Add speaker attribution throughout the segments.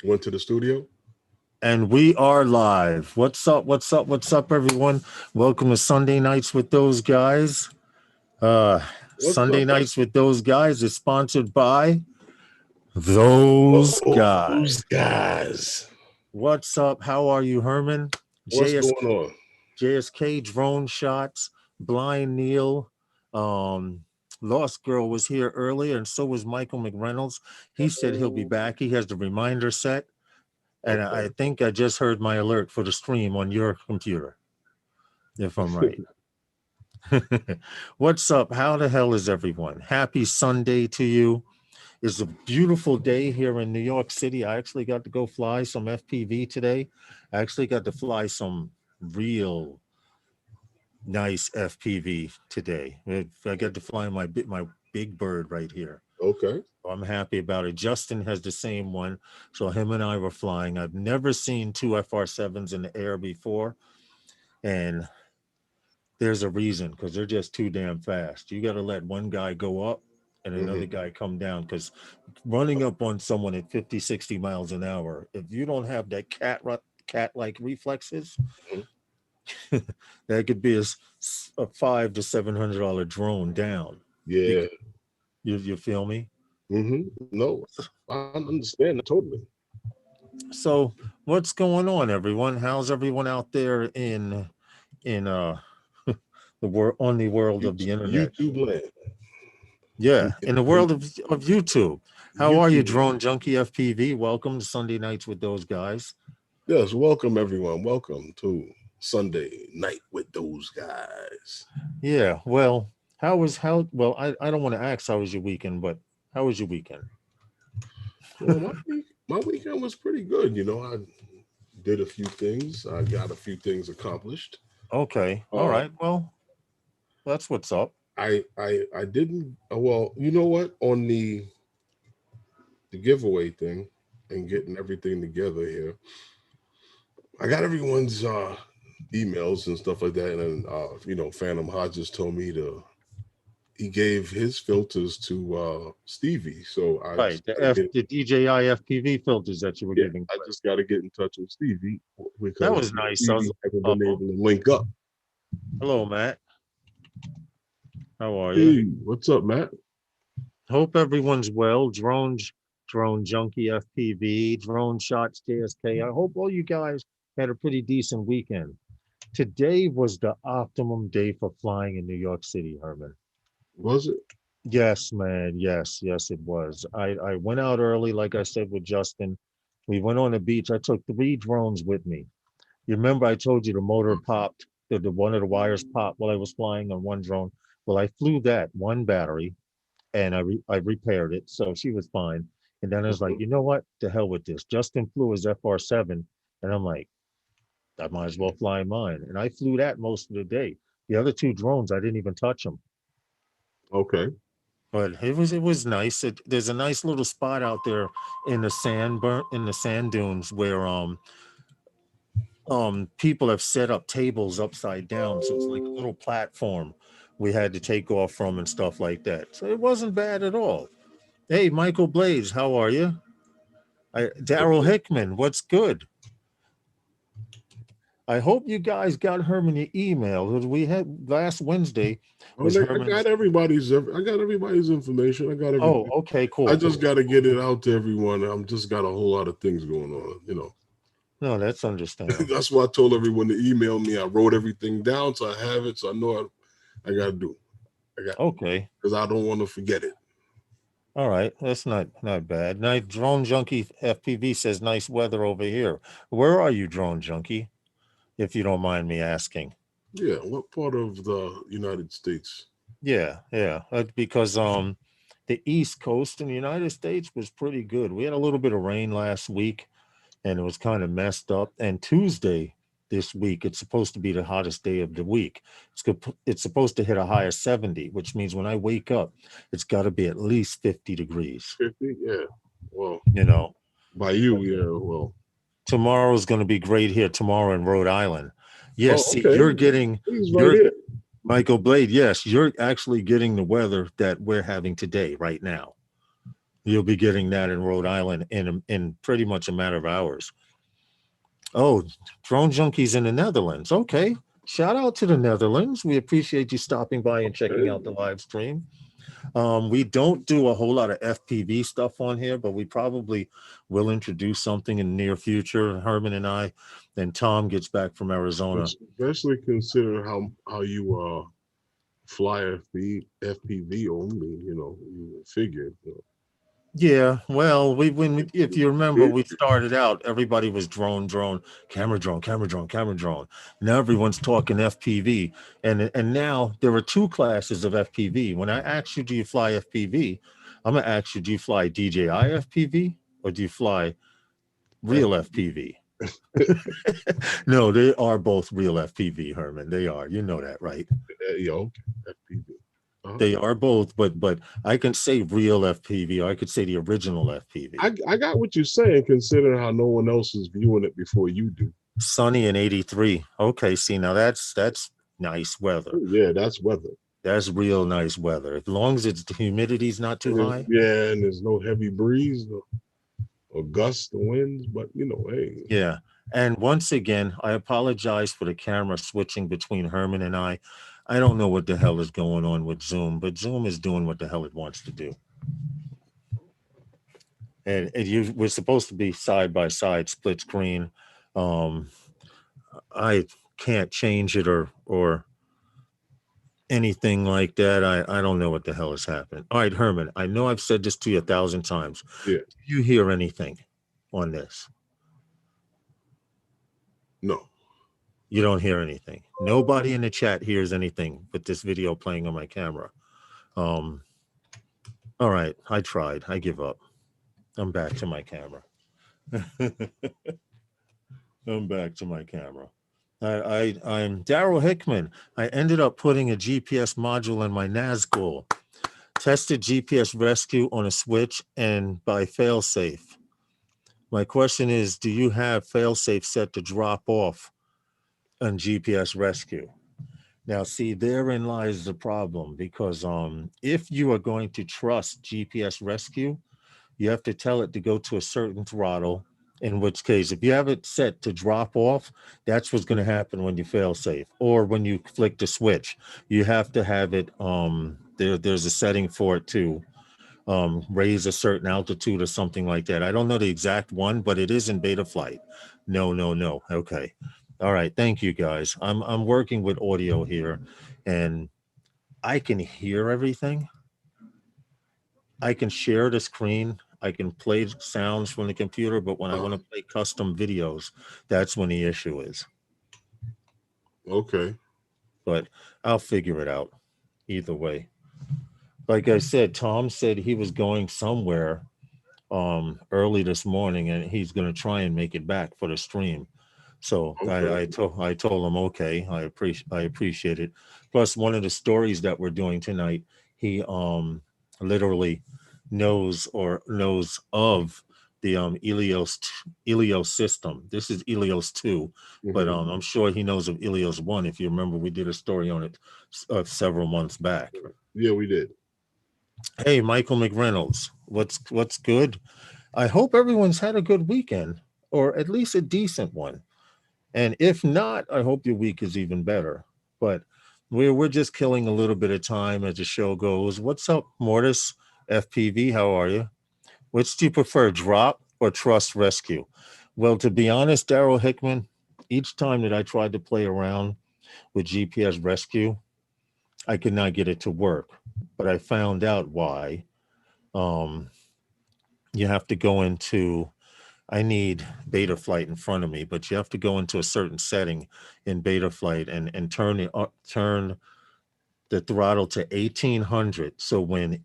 Speaker 1: Went to the studio.
Speaker 2: And we are live. What's up? What's up? What's up, everyone? Welcome to Sunday Nights with Those Guys. Uh,
Speaker 1: What's up?
Speaker 2: Sunday Nights with Those Guys is sponsored by Those
Speaker 1: Those
Speaker 2: Guys.
Speaker 1: guys.
Speaker 2: What's up? How are you, Herman?
Speaker 1: What's
Speaker 2: JS,
Speaker 1: going on?
Speaker 2: JSK drone shots, Blind Neil, um, Lost Girl was here earlier, and so was Michael McReynolds. He said he'll be back. He has the reminder set. And I
Speaker 1: Okay.
Speaker 2: think I just heard my alert for the stream on your computer, if I'm right. What's up? How the hell is everyone? Happy Sunday to you. It's a beautiful day here in New York City. I actually got to go fly some FPV today. I actually got to fly some real nice FPV today. I got to fly my big bird right here.
Speaker 1: Okay.
Speaker 2: I'm happy about it. Justin has the same one. So him and I were flying. I've never seen two FR7s in the air before. And there's a reason, because they're just too damn fast. You got to let one guy go up and another
Speaker 1: Hmm.
Speaker 2: guy come down, because running up on someone at 50, 60 miles an hour, if you don't have that cat-like reflexes, that could be a $500 to $700 drone down.
Speaker 1: Yeah.
Speaker 2: Because you feel me?
Speaker 1: No, I understand that totally.
Speaker 2: So what's going on, everyone? How's everyone out there in the world, on the world of the internet?
Speaker 1: YouTube land.
Speaker 2: Yeah,
Speaker 1: In,
Speaker 2: in the
Speaker 1: in
Speaker 2: world of YouTube. How are you,
Speaker 1: YouTube.
Speaker 2: Drone Junkie FPV? Welcome to Sunday Nights with Those Guys.
Speaker 1: Yes. Welcome everyone. Welcome to Sunday night with those guys.
Speaker 2: Yeah, well, I don't want to ask how was your weekend, but how was your weekend?
Speaker 1: Well, my weekend was pretty good. I did a few things. I got a few things accomplished.
Speaker 2: Okay, all
Speaker 1: Uh,
Speaker 2: right. Well, that's what's up.
Speaker 1: I didn't. Well, you know what? On the giveaway thing and getting everything together here, I got everyone's emails and stuff like that, and then Phantom Hodges told me to. He gave his filters to Stevie, so I
Speaker 2: Right,
Speaker 1: just gotta get.
Speaker 2: the DJI FPV filters that you were
Speaker 1: Yeah,
Speaker 2: giving
Speaker 1: I
Speaker 2: away.
Speaker 1: just got to get in touch with Stevie
Speaker 2: That
Speaker 1: because
Speaker 2: was nice. I
Speaker 1: Stevie
Speaker 2: was,
Speaker 1: hasn't
Speaker 2: uh,
Speaker 1: been able to link up.
Speaker 2: hello, Matt. How are you?
Speaker 1: Hey, what's up, Matt?
Speaker 2: Hope everyone's well. Drone Junkie FPV, Drone Shots JSK. I hope all you guys had a pretty decent weekend. Today was the optimum day for flying in New York City, Herman.
Speaker 1: Was it?
Speaker 2: Yes, man. Yes, it was. I went out early, like I said, with Justin. We went on the beach. I took three drones with me. You remember I told you the motor popped, the one of the wires popped while I was flying on one drone. Well, I flew that one battery and I repaired it, so she was fine. And then I was like,
Speaker 1: Mhm.
Speaker 2: you know what? To hell with this. Justin flew his FR7, and I'm like, I might as well fly mine. And I flew that most of the day. The other two drones, I didn't even touch them.
Speaker 1: Okay.
Speaker 2: But it was nice. There's a nice little spot out there in the in the sand dunes where people have set up tables upside down, so it's like a little platform we had to take off from and stuff like that. So it wasn't bad at all. Hey, Michael Blaze, how are you? Daryl Hickman, what's good? I hope you guys got Herman your email. We had last Wednesday
Speaker 1: Oh,
Speaker 2: was
Speaker 1: I got
Speaker 2: Herman's.
Speaker 1: everybody's. I got everybody's information. I got
Speaker 2: Oh,
Speaker 1: everything.
Speaker 2: okay,
Speaker 1: I
Speaker 2: cool.
Speaker 1: just got to get it out to everyone. I'm just got a whole lot of things going on.
Speaker 2: No, that's understandable.
Speaker 1: That's why I told everyone to email me. I wrote everything down, so I have it. So I know I got to do. I got
Speaker 2: Okay.
Speaker 1: because I don't want to forget it.
Speaker 2: All right. That's not bad. Nice drone junkie FPV says nice weather over here. Where are you, drone junkie? If you don't mind me asking.
Speaker 1: Yeah. What part of the United States?
Speaker 2: Yeah. Because the East Coast in the United States was pretty good. We had a little bit of rain last week and it was kind of messed up. And Tuesday this week, it's supposed to be the hottest day of the week. It's supposed to hit a high of 70, which means when I wake up, it's got to be at least 50 degrees.
Speaker 1: 50. Yeah. Well,
Speaker 2: You know,
Speaker 1: by you, yeah. Well.
Speaker 2: tomorrow's going to be great here tomorrow in Rhode Island. Yes,
Speaker 1: Oh,
Speaker 2: see,
Speaker 1: okay. He's right
Speaker 2: you're
Speaker 1: here.
Speaker 2: Michael Blade. Yes, you're actually getting the weather that we're having today, right now. You'll be getting that in Rhode Island in pretty much a matter of hours. Oh, drone junkies in the Netherlands. Okay. Shout out to the Netherlands. We appreciate you stopping by and checking out
Speaker 1: Okay.
Speaker 2: the live stream. We don't do a whole lot of FPV stuff on here, but we probably will introduce something in the near future. Herman and I, then Tom gets back from Arizona.
Speaker 1: Especially considering how you fly FPV only. You figure.
Speaker 2: Yeah, well, if you remember,
Speaker 1: It,
Speaker 2: we started out, everybody was drone, camera drone. Now everyone's talking FPV, and now there are two classes of FPV. When I ask you, do you fly FPV? I'm gonna ask you, do you fly DJI FPV or do you fly real FPV? No, they are both real FPV, Herman. They are. You know that, right?
Speaker 1: yeah, okay, FPV. Uh-huh.
Speaker 2: They are both, but I can say real FPV, or I could say the original FPV.
Speaker 1: I got what you're saying, considering how no one else is viewing it before you do.
Speaker 2: Sunny in 83. Okay, see now that's nice weather.
Speaker 1: Oh, yeah, that's weather.
Speaker 2: That's real nice weather. As long as the humidity's not too high.
Speaker 1: Yeah, and there's no heavy breeze or gust of winds, but hey.
Speaker 2: Yeah. And once again, I apologize for the camera switching between Herman and I. I don't know what the hell is going on with Zoom, but Zoom is doing what the hell it wants to do. And we're supposed to be side by side, split screen. Um, I can't change it or anything like that. I don't know what the hell has happened. All right, Herman, I know I've said this to you 1,000 times.
Speaker 1: Yeah.
Speaker 2: Do you hear anything on this?
Speaker 1: No.
Speaker 2: You don't hear anything. Nobody in the chat hears anything with this video playing on my camera. Um, all right, I tried. I give up. I'm back to my camera. I'm back to my camera. I'm Daryl Hickman. I ended up putting a GPS module in my Nazgul. Tested GPS rescue on a switch and by failsafe. My question is, do you have failsafe set to drop off on GPS rescue? Now, see, therein lies the problem because if you are going to trust GPS rescue, you have to tell it to go to a certain throttle. In which case, if you have it set to drop off, that's what's going to happen when you fail safe or when you flick the switch. You have to have it. There's a setting for it to raise a certain altitude or something like that. I don't know the exact one, but it is in beta flight. No, no, no. Okay. All right. Thank you guys. I'm working with audio here and I can hear everything. I can share the screen. I can play sounds from the computer, but when I want to play custom videos, that's when the issue is.
Speaker 1: Okay.
Speaker 2: But I'll figure it out either way. Like I said, Tom said he was going somewhere early this morning and he's going to try and make it back for the stream. So
Speaker 1: Okay.
Speaker 2: I told him, okay, I appreciate it. Plus one of the stories that we're doing tonight, he literally knows of the Elios system. This is Elios 2, but
Speaker 1: Mm-hmm.
Speaker 2: I'm sure he knows of Elios 1. If you remember, we did a story on it several months back.
Speaker 1: Yeah, we did.
Speaker 2: Hey, Michael McReynolds, what's good? I hope everyone's had a good weekend, or at least a decent one. And if not, I hope your week is even better. But we're just killing a little bit of time as the show goes. What's up, Mortis? FPV, how are you? Which do you prefer, drop or trust rescue? Well, to be honest, Daryl Hickman, each time that I tried to play around with GPS rescue, I could not get it to work. But I found out why. Um, you have to go into I need beta flight in front of me, but you have to go into a certain setting in beta flight and turn the throttle to 1800. So when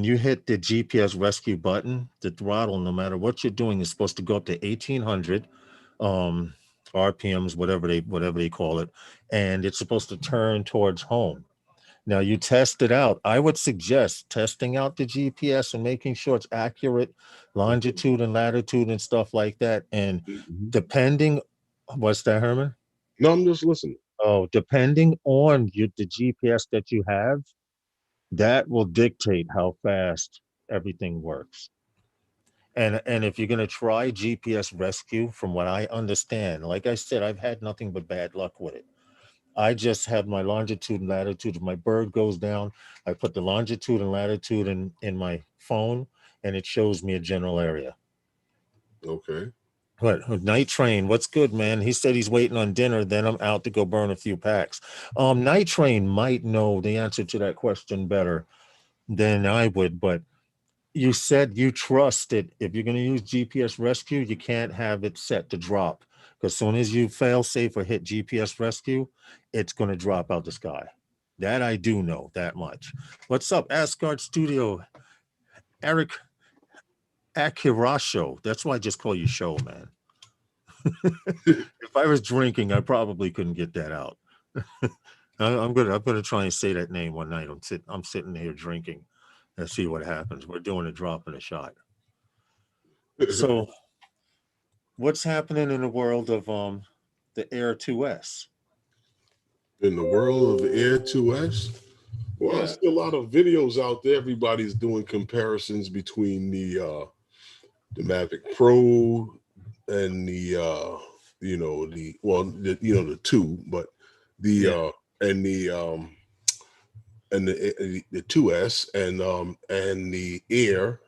Speaker 2: you hit the GPS rescue button, the throttle, no matter what you're doing, is supposed to go up to 1800 um, RPMs, whatever they call it, and it's supposed to turn towards home. Now you test it out. I would suggest testing out the GPS and making sure it's accurate, longitude and latitude and stuff like that. And
Speaker 1: Mm-hmm.
Speaker 2: depending, what's that, Herman?
Speaker 1: No, I'm just listening.
Speaker 2: Oh, depending on the GPS that you have, That will dictate how fast everything works. And if you're going to try GPS rescue, from what I understand, like I said, I've had nothing but bad luck with it. I just have my longitude and latitude. If my bird goes down, I put the longitude and latitude in my phone, and it shows me a general area.
Speaker 1: Okay.
Speaker 2: But night train, what's good, man? He said he's waiting on dinner. Then I'm out to go burn a few packs. Night train might know the answer to that question better than I would, but you said you trust it. If you're going to use GPS rescue, you can't have it set to drop, because as soon as you fail safe or hit GPS rescue, it's going to drop out the sky. That I do know that much. What's up, Asgard Studio? Eric Akirasho. That's why I just call you Show, man. If I was drinking, I probably couldn't get that out. I'm gonna try and say that name one night. I'm sitting here drinking and see what happens. We're doing a drop and a shot. So what's happening in the world of the Air 2S?
Speaker 1: In the world of Air 2S, well, I
Speaker 2: Yeah.
Speaker 1: see a lot of videos out there. Everybody's doing comparisons between the Mavic Pro and the two, but the
Speaker 2: Yeah.
Speaker 1: and the 2S and the Air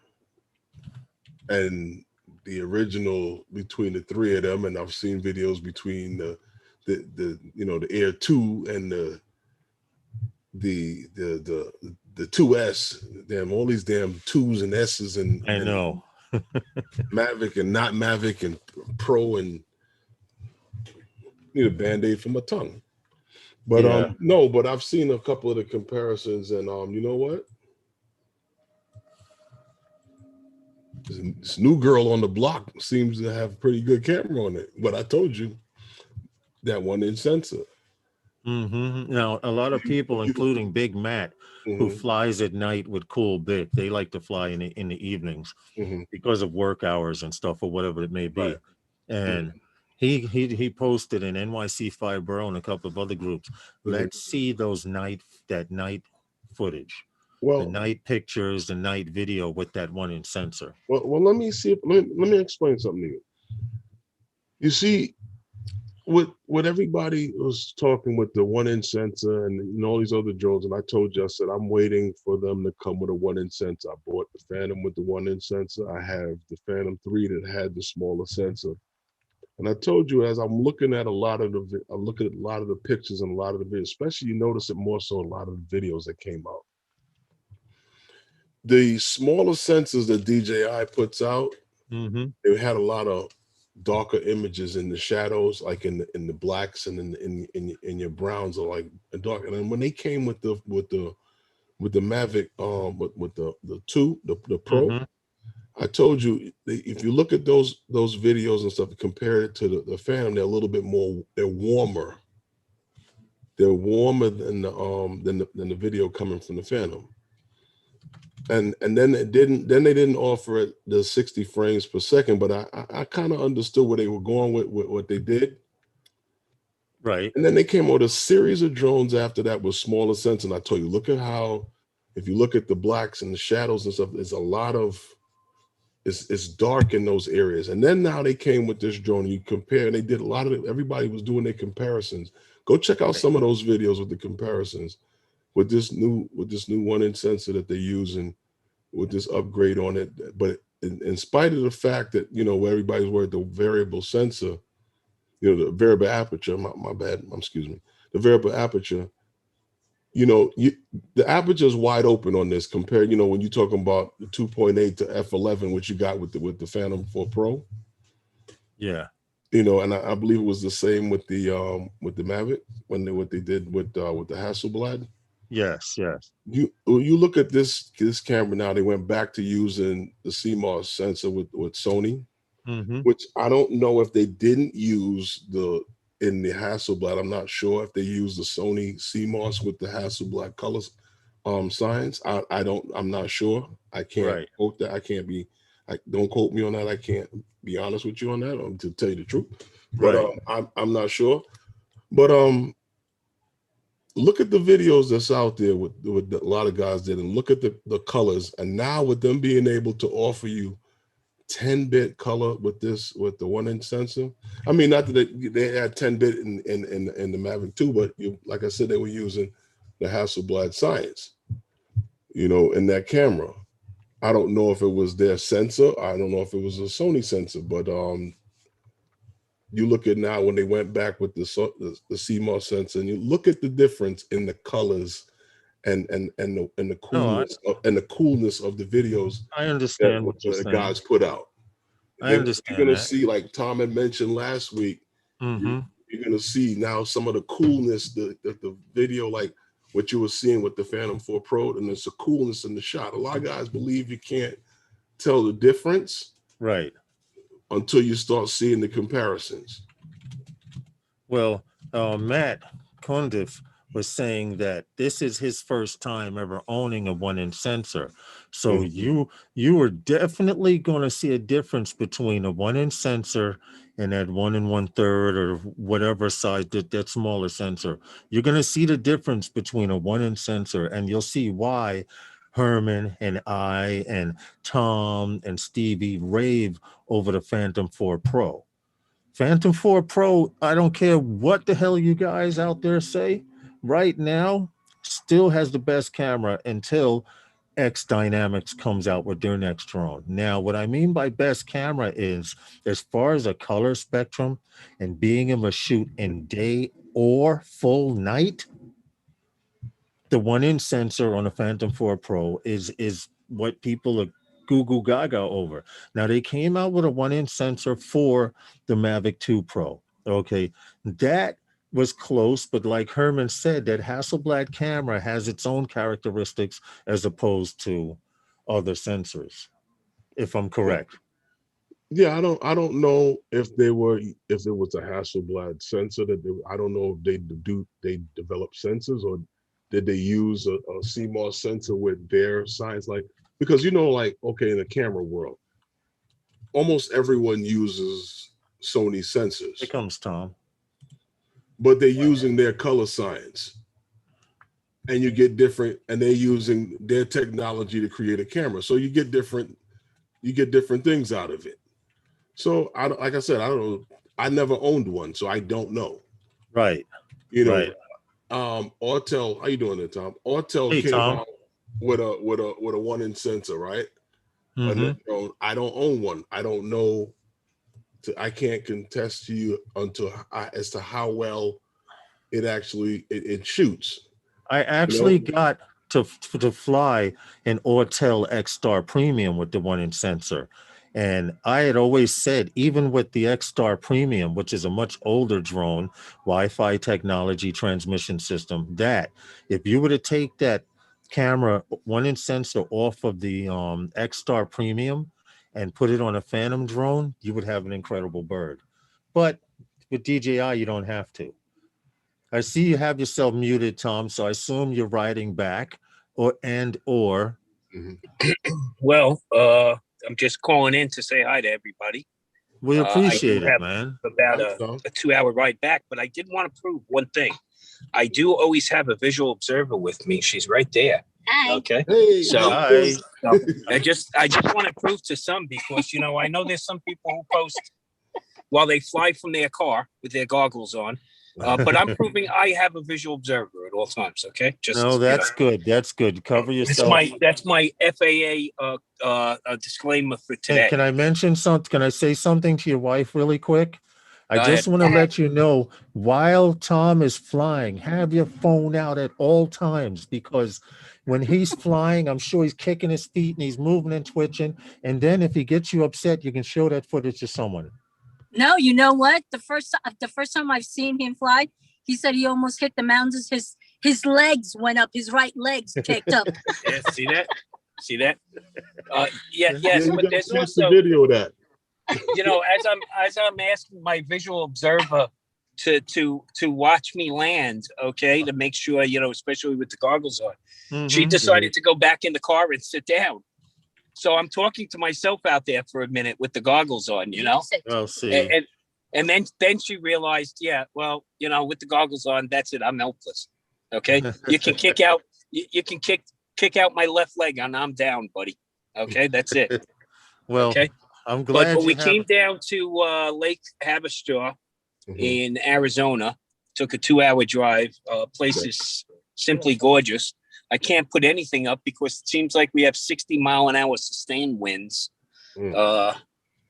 Speaker 1: and the original between the three of them. And I've seen videos between the Air 2 and the 2S. Damn, all these damn twos and S's
Speaker 2: I
Speaker 1: and
Speaker 2: know.
Speaker 1: Mavic and not Mavic and Pro, and need a band-aid for my tongue. But
Speaker 2: Yeah.
Speaker 1: no, but I've seen a couple of the comparisons, and you know what? This new girl on the block seems to have a pretty good camera on it. But I told you that 1 inch sensor.
Speaker 2: Now, a lot of people,
Speaker 1: You,
Speaker 2: including Big Matt, who
Speaker 1: hmm
Speaker 2: flies at night with Cool Bic, they like to fly in the evenings
Speaker 1: hmm
Speaker 2: because of work hours and stuff or whatever it may
Speaker 1: right.
Speaker 2: be. And he posted in NYC Five Borough and a couple of other groups.
Speaker 1: hmm
Speaker 2: Let's see that night footage, the
Speaker 1: Well,
Speaker 2: night pictures, the night video with that 1 inch sensor.
Speaker 1: well, let me see. Let me explain something to you. You see, what everybody was talking with the 1 inch sensor and all these other drones, and I told you, I said I'm waiting for them to come with a 1 inch sensor. I bought the Phantom with the 1 inch sensor. I have the Phantom 3 that had the smaller sensor. And I told you, as I'm looking at a lot of I look at a lot of the pictures and a lot of the videos, especially you notice it more so a lot of the videos that came out. The smaller sensors that DJI puts out,
Speaker 2: Mm-hmm.
Speaker 1: it had a lot of darker images in the shadows, like in the blacks and in your browns are like dark. And then when they came with the Mavic, with the two, the Pro,
Speaker 2: Mm-hmm.
Speaker 1: I told you, if you look at those videos and stuff, compare it to the Phantom, they're a little bit more, they're warmer. They're warmer than the video coming from the Phantom. And then they didn't offer it the 60 frames per second, but I kind of understood where they were going with what they did.
Speaker 2: Right.
Speaker 1: And then they came out with a series of drones after that with smaller sensor. And I told you, look at how, if you look at the blacks and the shadows and stuff, there's a lot of, it's dark in those areas. And then now they came with this drone and you compare, and they did a lot of it. Everybody was doing their comparisons. Go check out
Speaker 2: Right.
Speaker 1: some of those videos with the comparisons with this new 1 inch sensor that they're using with this upgrade on it. But in spite of the fact that, where everybody's worried, the variable sensor, the variable aperture, my bad, excuse me, the variable aperture, the aperture is wide open on this compared, when you're talking about the 2.8 to f11, which you got with the Phantom 4 Pro,
Speaker 2: Yeah.
Speaker 1: and I believe it was the same with the Mavic when what they did with the Hasselblad.
Speaker 2: Yes. Yes.
Speaker 1: You look at this camera now, they went back to using the CMOS sensor with Sony,
Speaker 2: Mm-hmm.
Speaker 1: which I don't know if they didn't use in the Hasselblad. I'm not sure if they used the Sony CMOS with the Hasselblad colors science. I'm not sure. I can't
Speaker 2: Right.
Speaker 1: quote that. I can't be. I don't quote me on that. I can't be honest with you on that, to tell you the truth. But
Speaker 2: Right.
Speaker 1: I'm not sure. But look at the videos that's out there with a lot of guys did, and look at the colors. And now with them being able to offer you 10-bit color with the 1-inch sensor. I mean, not that they had 10-bit in the Mavic 2, but like I said, they were using the Hasselblad science, in that camera. I don't know if it was their sensor. I don't know if it was a Sony sensor, but you look at now when they went back with the CMOS sensor, and you look at the difference in the colors and the
Speaker 2: No,
Speaker 1: coolness of the videos
Speaker 2: I
Speaker 1: that
Speaker 2: understand what you're
Speaker 1: the
Speaker 2: saying.
Speaker 1: guys put out.
Speaker 2: I
Speaker 1: You're
Speaker 2: understand
Speaker 1: gonna
Speaker 2: that.
Speaker 1: see, like Tom had mentioned last week,
Speaker 2: Mm-hmm.
Speaker 1: you're gonna see now some of the coolness, the video, like what you were seeing with the Phantom 4 Pro, and there's a coolness in the shot. A lot of guys believe you can't tell the difference
Speaker 2: Right.
Speaker 1: until you start seeing the comparisons.
Speaker 2: Well, Matt Condiff was saying that this is his first time ever owning a 1-inch sensor. So
Speaker 1: Mhm.
Speaker 2: you are definitely going to see a difference between a 1-inch sensor and that 1 1/3 or whatever size that smaller sensor. You're going to see the difference between a 1-inch sensor, and you'll see why Herman and I and Tom and Stevie rave over the Phantom 4 Pro. Phantom 4 Pro, I don't care what the hell you guys out there say, right now, still has the best camera until X Dynamics comes out with their next drone. Now, what I mean by best camera is as far as a color spectrum and being able to shoot in day or full night, the 1-inch sensor on the Phantom 4 Pro is what people are goo goo gaga over. Now they came out with a 1-inch sensor for the Mavic 2 Pro. Okay, that was close, but like Herman said, that Hasselblad camera has its own characteristics as opposed to other sensors, if I'm
Speaker 1: Yeah,
Speaker 2: correct.
Speaker 1: yeah. I don't know if it was a Hasselblad sensor that I don't know if they developed sensors, or did they use a CMOS sensor with their science, like, because like, okay, in the camera world, almost everyone uses Sony
Speaker 2: Here
Speaker 1: sensors,
Speaker 2: comes Tom.
Speaker 1: but they're using their color science, and you get different, and they're using their technology to create a camera. So you get different things out of it. So like I said, I don't know. I never owned one, so I don't know.
Speaker 2: Right,
Speaker 1: You
Speaker 2: right.
Speaker 1: know, Autel, how you doing there, Tom? Autel
Speaker 2: Hey,
Speaker 1: came
Speaker 2: Tom.
Speaker 1: out with a 1-inch sensor, right? And
Speaker 2: Mm-hmm.
Speaker 1: I don't own one. I don't know. I can't contest to you as to how well it shoots.
Speaker 2: I
Speaker 1: You
Speaker 2: actually
Speaker 1: know.
Speaker 2: got to fly an Autel X Star Premium with the 1-inch sensor. And I had always said, even with the X Star Premium, which is a much older drone, Wi-Fi technology transmission system, that if you were to take that camera 1-inch sensor off of the X Star Premium and put it on a Phantom drone, you would have an incredible bird. But with DJI, you don't have to. I see you have yourself muted, Tom, so I assume you're writing back or
Speaker 1: Mhm.
Speaker 3: Well, I'm just calling in to say hi to everybody.
Speaker 2: we
Speaker 3: I do
Speaker 2: appreciate it,
Speaker 3: have
Speaker 2: man.
Speaker 3: about
Speaker 1: Thanks, Tom.
Speaker 3: a 2-hour ride back, but I did want to prove one thing. I do always have a visual observer with me. She's right there. Hi. Okay.
Speaker 1: Hey,
Speaker 3: So,
Speaker 1: how you doing?
Speaker 2: Hi.
Speaker 3: so I just want to prove to some, because I know there's some people who post while they fly from their car with their goggles on. But I'm proving I have a visual observer at all times. Okay,
Speaker 2: No, that's good. That's good. Cover yourself.
Speaker 3: that's my FAA disclaimer for
Speaker 2: And
Speaker 3: today.
Speaker 2: can I mention something? Can I say something to your wife really quick? I
Speaker 3: Go
Speaker 2: just
Speaker 3: ahead.
Speaker 2: want to let you know, while Tom is flying, have your phone out at all times, because when he's flying, I'm sure he's kicking his feet and he's moving and twitching. And then if he gets you upset, you can show that footage to someone.
Speaker 4: No, you know what? The first time I've seen him fly, he said he almost hit the mountains. His legs went up. His right legs kicked up.
Speaker 3: Yeah, see that? See that? Yes,
Speaker 1: Yeah, you
Speaker 3: but
Speaker 1: gotta
Speaker 3: there's
Speaker 1: post the
Speaker 3: also,
Speaker 1: video of that.
Speaker 3: as I'm asking my visual observer to watch me land, okay, to make sure, especially with the goggles on, she decided to go back in the car and sit down. So I'm talking to myself out there for a minute with the goggles on,
Speaker 2: I'll see.
Speaker 3: and then she realized, yeah, well, with the goggles on, that's it. I'm helpless. Okay, you can kick out. You can kick out my left leg, and I'm down, buddy. Okay, that's it.
Speaker 2: Well,
Speaker 3: Okay,
Speaker 2: I'm
Speaker 3: but
Speaker 2: glad
Speaker 3: we
Speaker 2: you have.
Speaker 3: came down to Lake Haverstraw
Speaker 1: Mhm.
Speaker 3: in Arizona. Took a 2-hour drive. Place is simply gorgeous. I can't put anything up because it seems like we have 60-mile-an-hour sustained winds.
Speaker 1: Mm.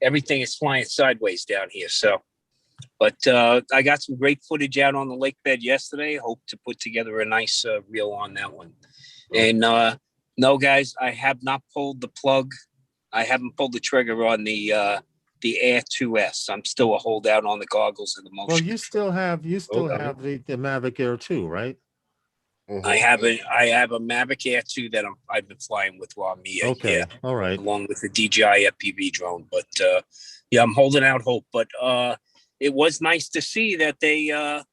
Speaker 3: Everything is flying sideways down here. So, but I got some great footage out on the lake bed yesterday. Hope to put together a nice reel on that one. And no, guys, I have not pulled the plug. I haven't pulled the trigger on the Air 2S. I'm still a holdout on the goggles and the motion.
Speaker 2: Well, you still have the Mavic Air 2, right?
Speaker 1: Mhm.
Speaker 3: I have a Mavic Air 2 that I've been flying with Mia.
Speaker 2: Okay,
Speaker 3: Yeah,
Speaker 2: all right.
Speaker 3: along with the DJI FPV drone. But yeah, I'm holding out hope. But it was nice to see that they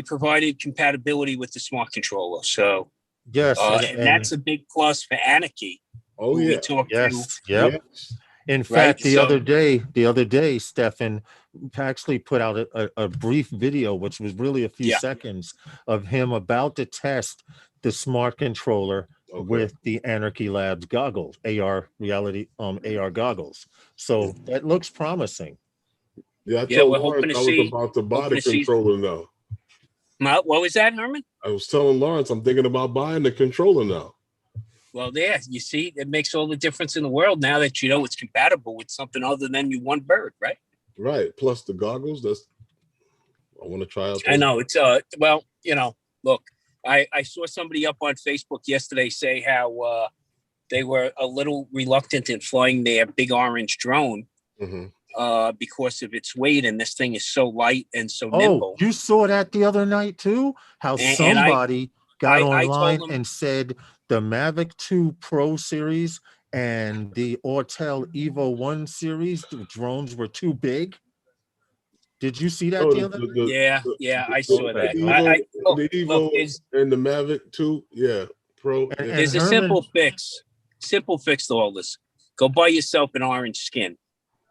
Speaker 3: provided compatibility with the smart controller. So
Speaker 2: Yes,
Speaker 3: and that's a big plus for Anarchy.
Speaker 1: Oh
Speaker 3: who
Speaker 1: yeah.
Speaker 3: we talked to.
Speaker 2: yes, yep.
Speaker 1: Yes.
Speaker 2: In
Speaker 3: Right,
Speaker 2: fact, the
Speaker 3: so-
Speaker 2: other day, Stefan actually put out a brief video, which was really a few seconds, of him about to test the smart controller with the Anarchy Labs goggles, AR goggles. So that looks promising.
Speaker 1: Yeah, I
Speaker 3: Yeah,
Speaker 1: told
Speaker 3: we're hoping
Speaker 1: Lawrence
Speaker 3: to
Speaker 1: I was
Speaker 3: see-
Speaker 1: about to buy
Speaker 3: hoping
Speaker 1: the
Speaker 3: to see-
Speaker 1: controller now.
Speaker 3: What was that, Herman?
Speaker 1: I was telling Lawrence I'm thinking about buying the controller now.
Speaker 3: Well, there, you see, it makes all the difference in the world now that you know it's compatible with something other than your one bird, right?
Speaker 1: Right. Plus the goggles. I want to try out.
Speaker 3: I know it's well, look, I saw somebody up on Facebook yesterday say how they were a little reluctant in flying their big orange drone because of its weight, and this thing is so light and so nimble.
Speaker 2: You saw that the other night too? How somebody got online and said the Mavic 2 Pro series and the Autel Evo 1 series, the drones were too big. Did you see that the other night?
Speaker 3: Yeah, I saw that.
Speaker 1: The Evo and the Mavic 2, Pro.
Speaker 3: There's a simple fix to all this. Go buy yourself an orange skin,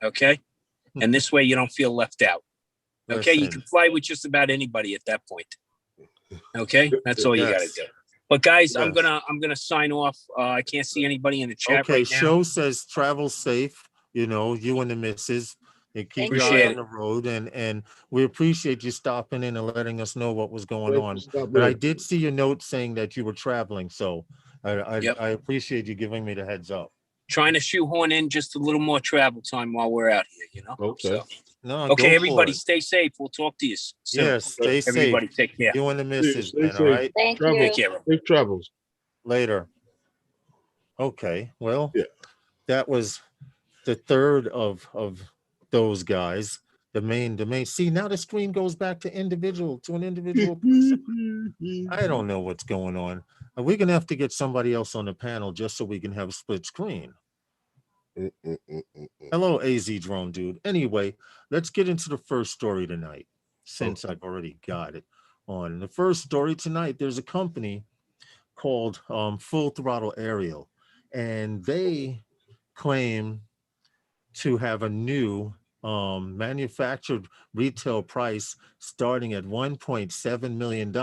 Speaker 3: okay? And this way you don't feel left out. Okay, you can fly with just about anybody at that point. Okay, that's all you got to do. But guys, I'm gonna sign off. I can't see anybody in the chat right now.
Speaker 2: Show says travel safe. You and the missus. And keep your eye on the road, and we appreciate you stopping in and letting us know what was going on. But I did see your note saying that you were traveling, so I appreciate you giving me the heads up.
Speaker 3: Trying to shoehorn in just a little more travel time while we're out here,
Speaker 1: Okay.
Speaker 3: So,
Speaker 2: no,
Speaker 3: okay, everybody, stay safe. We'll talk to you soon.
Speaker 2: Yes, stay safe.
Speaker 3: Everybody, take care.
Speaker 2: You and the missus, man. All right.
Speaker 4: Thank
Speaker 1: Travel.
Speaker 4: you.
Speaker 3: Take care.
Speaker 1: Safe travels.
Speaker 2: Later. Okay. Well, that was the third of those guys. The main. See, now the screen goes back to an individual person. I don't know what's going on. We're gonna have to get somebody else on the panel just so we can have a split screen. Hello, AZ drone dude. Anyway, let's get into the first story tonight, since I've already got it on. The first story tonight, there's a company called Full Throttle Aerial, and they claim to have a new manufactured retail price starting at $1.7 million,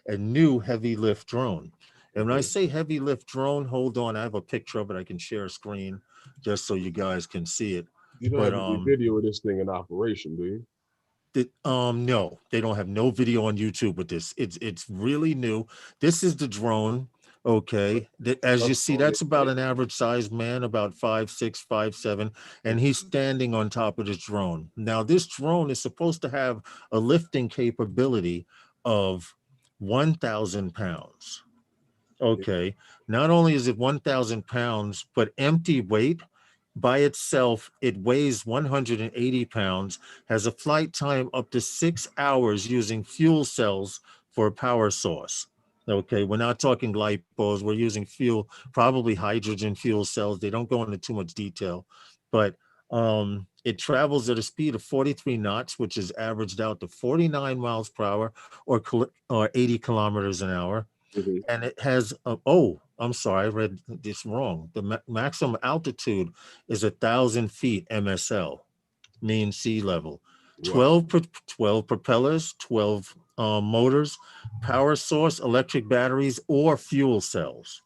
Speaker 2: a new heavy lift drone. And when I say heavy lift drone, hold on, I have a picture of it. I can share a screen just so you guys can see it.
Speaker 1: You don't have any video of this thing in operation, do you?
Speaker 2: No, they don't have no video on YouTube with this. It's really new. This is the drone. Okay, as you see, that's about an average sized man, about 5'6", 5'7", and he's standing on top of this drone. Now, this drone is supposed to have a lifting capability of 1,000 pounds. Okay, not only is it 1,000 pounds, but empty weight by itself, it weighs 180 pounds, has a flight time up to 6 hours using fuel cells for a power source. Okay, we're not talking lipos, we're using fuel, probably hydrogen fuel cells. They don't go into too much detail, but it travels at a speed of 43 knots, which is averaged out to 49 miles per hour or 80 kilometers an hour. And it has, I'm sorry, I read this wrong. The maximum altitude is 1,000 feet MSL, mean sea level. 12 propellers, 12 motors, power source, electric batteries, or fuel cells.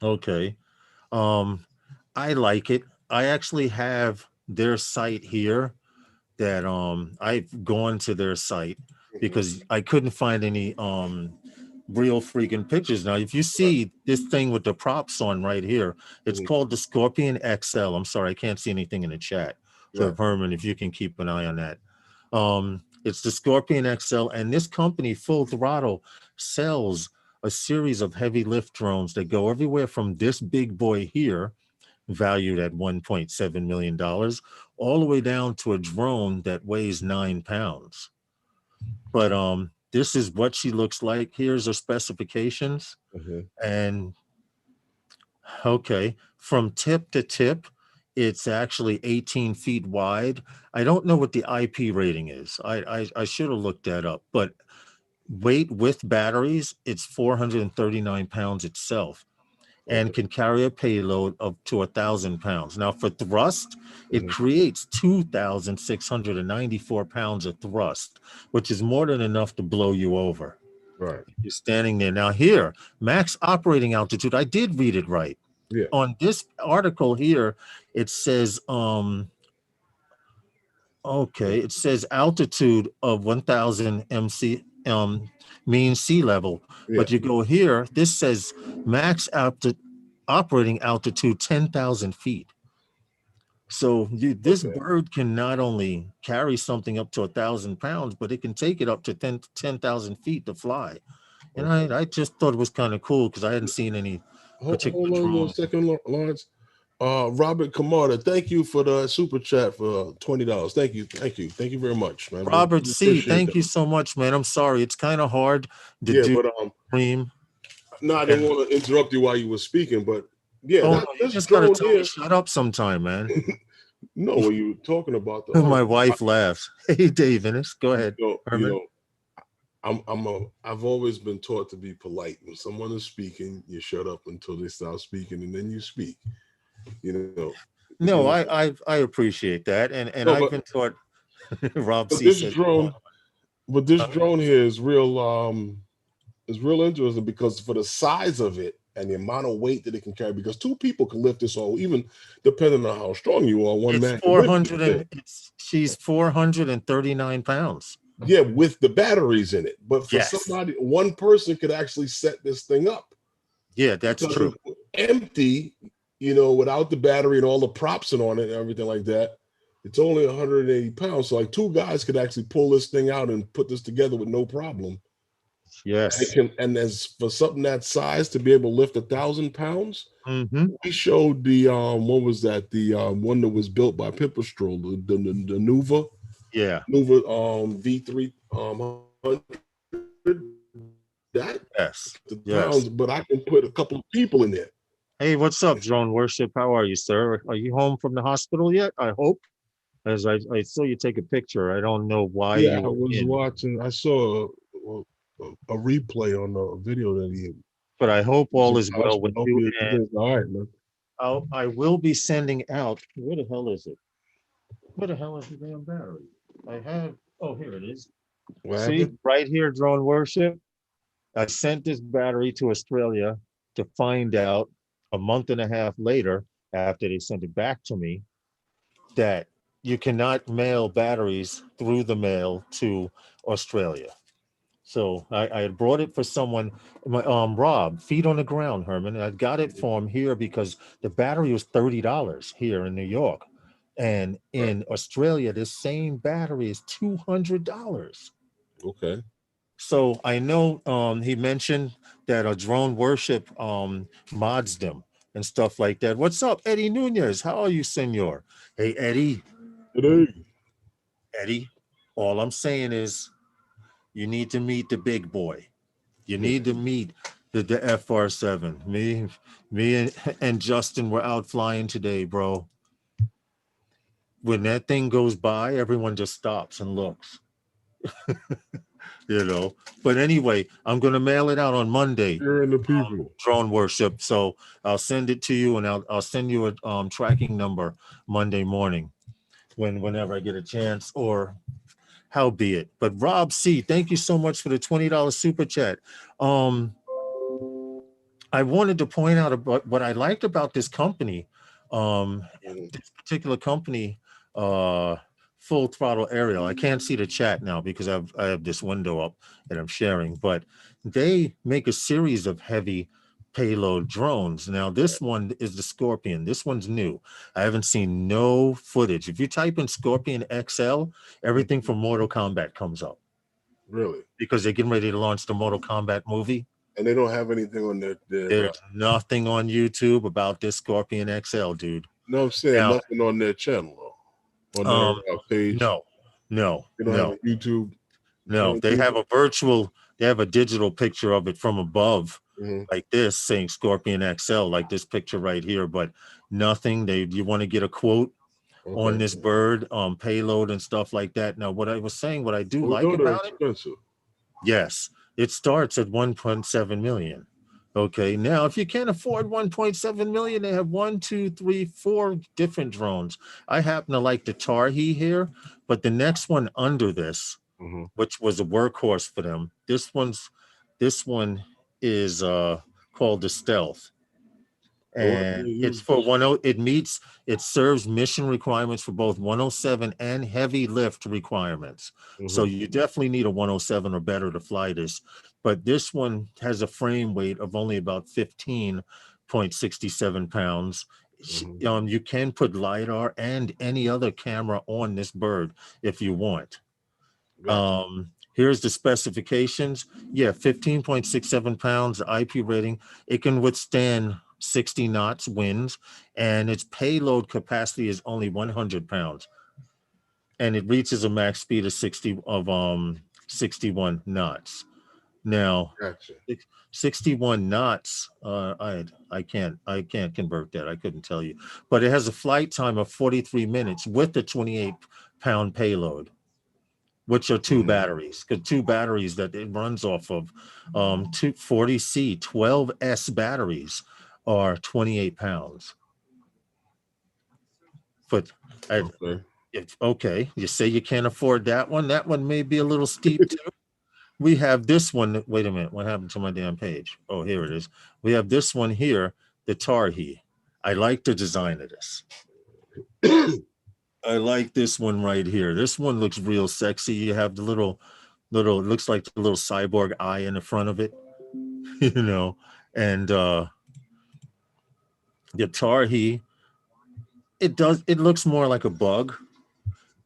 Speaker 2: Okay. Um, I like it. I actually have their site here that I've gone to their site because I couldn't find any real freaking pictures. Now, if you see this thing with the props on right here, it's called the Scorpion XL. I'm sorry, I can't see anything in the chat. So
Speaker 1: Right.
Speaker 2: Herman, if you can keep an eye on that. It's the Scorpion XL, and this company, Full Throttle, sells a series of heavy lift drones that go everywhere from this big boy here, valued at $1.7 million, all the way down to a drone that weighs 9 pounds. But this is what she looks like. Here's her specifications. And okay, from tip to tip, it's actually 18 feet wide. I don't know what the IP rating is. I should have looked that up. But weight with batteries, it's 439 pounds itself, and can carry a payload of to 1,000 pounds. Now, for thrust, it creates 2,694 pounds of thrust, which is more than enough to blow you over.
Speaker 1: Right.
Speaker 2: You're standing there. Now, here, max operating altitude, I did read it right.
Speaker 1: Yeah.
Speaker 2: On this article here, it says, it says altitude of 1,000 MC, mean sea level.
Speaker 1: Yeah.
Speaker 2: But you go here, this says max operating altitude 10,000 feet. So this bird can not only carry something up to 1,000 pounds, but it can take it up to 10,000 feet to fly. And I just thought it was kind of cool because I hadn't seen any particular
Speaker 1: Hold on
Speaker 2: drone.
Speaker 1: a second, Lawrence. Robert Camarda, thank you for the super chat for $20. Thank you very much, man.
Speaker 2: Robert C, thank
Speaker 1: that.
Speaker 2: you so much, man. I'm sorry, it's kind of hard to do.
Speaker 1: But
Speaker 2: stream.
Speaker 1: No, I didn't want to interrupt you while you were speaking, but yeah,
Speaker 2: no, you just gotta tell me shut up sometime, man.
Speaker 1: No, when you were talking about the
Speaker 2: my wife laughs. Hey, Dave Innes, go ahead.
Speaker 1: I've always been taught to be polite. When someone is speaking, you shut up until they stop speaking, and then you speak.
Speaker 2: No, I appreciate that, and I've been taught. Rob C says,
Speaker 1: drone here is real interesting because for the size of it and the amount of weight that it can carry, because two people can lift this, or even depending on how strong you are, one man.
Speaker 2: 400 she's 439 pounds.
Speaker 1: Yeah, with the batteries in it. But for somebody, one person could actually set this thing up.
Speaker 2: Yeah, that's true.
Speaker 1: Empty, without the battery and all the props on it and everything like that, it's only 180 pounds. So like two guys could actually pull this thing out and put this together with no problem.
Speaker 2: Yes.
Speaker 1: And as for something that size to be able to lift 1,000 pounds, we showed the what was that? The one that was built by Pipistrel, the Nuva.
Speaker 2: Yeah.
Speaker 1: Nuva V3 that pounds, but I can put a couple of people in there.
Speaker 2: Hey, what's up, Drone Worship? How are you, sir? Are you home from the hospital yet? I hope. As I saw you take a picture. I don't know why.
Speaker 1: Yeah, I was watching. I saw a replay on the video that he.
Speaker 2: But I hope all is well with you.
Speaker 1: All right, man.
Speaker 2: I will be sending out. Where the hell is it? Where the hell is the damn battery? I have. Oh, here it is. See, right here, Drone Worship. I sent this battery to Australia to find out a month and a half later, after they sent it back to me, that you cannot mail batteries through the mail to Australia. So I had brought it for someone, Rob, feet on the ground, Herman. I got it for him here because the battery was $30 here in New York. And in Australia, the same battery is $200.
Speaker 1: Okay.
Speaker 2: So I know he mentioned that a Drone Worship mods them and stuff like that. What's up, Eddie Nunez? How are you, senor? Hey, Eddie. Eddie, all I'm saying is you need to meet the big boy. You need to meet the FR7. Me and Justin were out flying today, bro. When that thing goes by, everyone just stops and looks. But anyway, I'm going to mail it out on Monday.
Speaker 1: You're in the people.
Speaker 2: Drone Worship. So I'll send it to you, and I'll send you a tracking number Monday morning whenever I get a chance, or how be it. But Rob C, thank you so much for the $20 super chat. I wanted to point out about what I liked about this company, this particular company, Full Throttle Aerial. I can't see the chat now because I have this window up that I'm sharing, but they make a series of heavy payload drones. Now, this one is the Scorpion. This one's new. I haven't seen no footage. If you type in Scorpion XL, everything from Mortal Kombat comes up.
Speaker 1: Really?
Speaker 2: Because they're getting ready to launch the Mortal Kombat movie.
Speaker 1: And they don't have anything on their
Speaker 2: There's nothing on YouTube about this Scorpion XL, dude.
Speaker 1: No, I'm saying
Speaker 2: Now,
Speaker 1: nothing on their channel, on their page.
Speaker 2: No.
Speaker 1: They don't have a YouTube.
Speaker 2: No, they have a digital picture of it from above, like this, saying Scorpion XL, like this picture right here, but nothing. You want to get a quote on this bird, payload and stuff like that. Now, what I was saying, what I do like about it, yes, it starts at 1.7 million. Okay, now if you can't afford 1.7 million, they have 1, 2, 3, 4 different drones. I happen to like the Tarhi here, but the next one under this, which was a workhorse for them, this one is called the Stealth. And it's for it serves mission requirements for both 107 and heavy lift requirements. So you definitely need a 107 or better to fly this. But this one has a frame weight of only about 15.67 pounds. You can put LiDAR and any other camera on this bird if you want. Here's the specifications. 15.67 pounds, IP rating. It can withstand 60 knots winds, and its payload capacity is only 100 pounds. And it reaches a max speed of 61 knots. Now, 61 knots, I can't convert that. I couldn't tell you. But it has a flight time of 43 minutes with the 28-pound payload, which are two batteries. Two batteries that it runs off of. 240C 12S batteries are 28 pounds. But you say you can't afford that one. That one may be a little steep too. We have this one. Wait a minute. What happened to my damn page? Oh, here it is. We have this one here, the Tarhi. I like the design of this. I like this one right here. This one looks real sexy. You have the little, looks like the little cyborg eye in the front of it, and the Tarhi, it looks more like a bug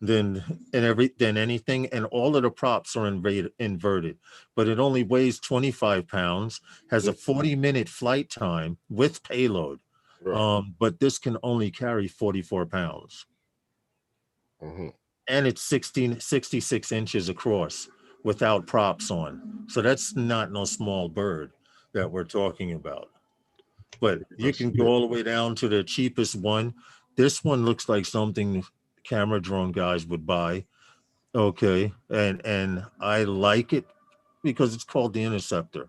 Speaker 2: than anything, and all of the props are inverted, but it only weighs 25 pounds, has a 40-minute flight time with payload, but this can only carry 44 pounds. And it's 66 inches across without props on. So that's not no small bird that we're talking about. But you can go all the way down to the cheapest one. This one looks like something camera drone guys would buy. Okay. And I like it because it's called the Interceptor.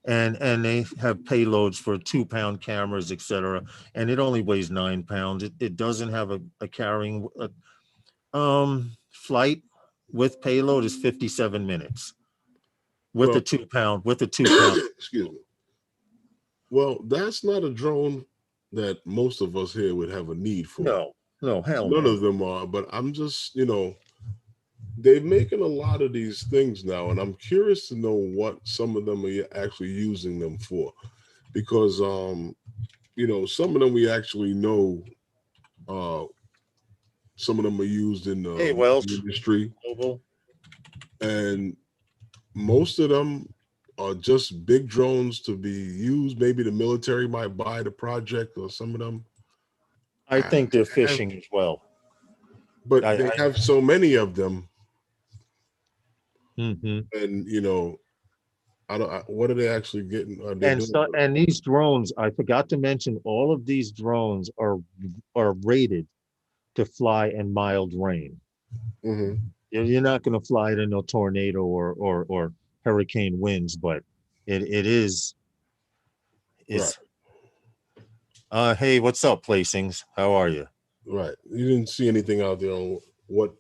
Speaker 2: And they have payloads for 2-pound cameras, etc. And it only weighs 9 pounds. It doesn't have a carrying flight with payload is 57 minutes with a 2-pound
Speaker 1: excuse me. Well, that's not a drone that most of us here would have a need for.
Speaker 2: No, hell
Speaker 1: none of them are, but I'm just, they're making a lot of these things now, and I'm curious to know what some of them are actually using them for, because some of them we actually know some of them are used in the industry, and most of them are just big drones to be used. Maybe the military might buy the project, or some of them.
Speaker 2: I think they're fishing as well.
Speaker 1: But they have so many of them.
Speaker 2: And
Speaker 1: I don't. What are they actually getting?
Speaker 2: And these drones, I forgot to mention, all of these drones are rated to fly in mild rain. You're not going to fly it in a tornado or hurricane winds, but it is. Hey, what's up, Placings? How are you?
Speaker 1: Right. You didn't see anything out there on what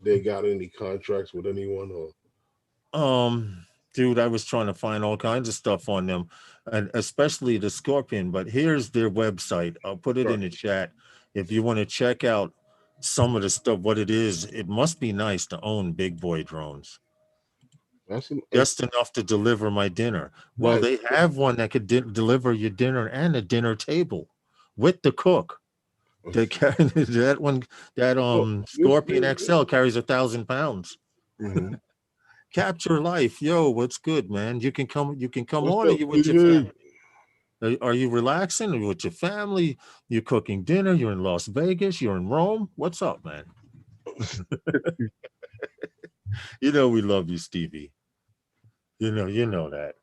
Speaker 1: they got any contracts with anyone or?
Speaker 2: Dude, I was trying to find all kinds of stuff on them, and especially the Scorpion. But here's their website. I'll put it in
Speaker 1: Right.
Speaker 2: the chat if you want to check out some of the stuff. What it is, it must be nice to own big boy drones.
Speaker 1: That's an,
Speaker 2: Just enough to deliver my dinner. Well,
Speaker 1: right.
Speaker 2: they have one that could deliver your dinner and a dinner table with the cook. They carry that one. That
Speaker 1: Well,
Speaker 2: Scorpion XL carries 1,000 pounds.
Speaker 1: mm-hmm.
Speaker 2: Capture life, yo. What's good, man? You can come. You can come
Speaker 1: What's
Speaker 2: on. Are
Speaker 1: up,
Speaker 2: you with your
Speaker 1: PJ?
Speaker 2: family? Are you relaxing? Are you with your family? You're cooking dinner. You're in Las Vegas. You're in Rome. What's up, man? You know we love you, Stevie. You know that.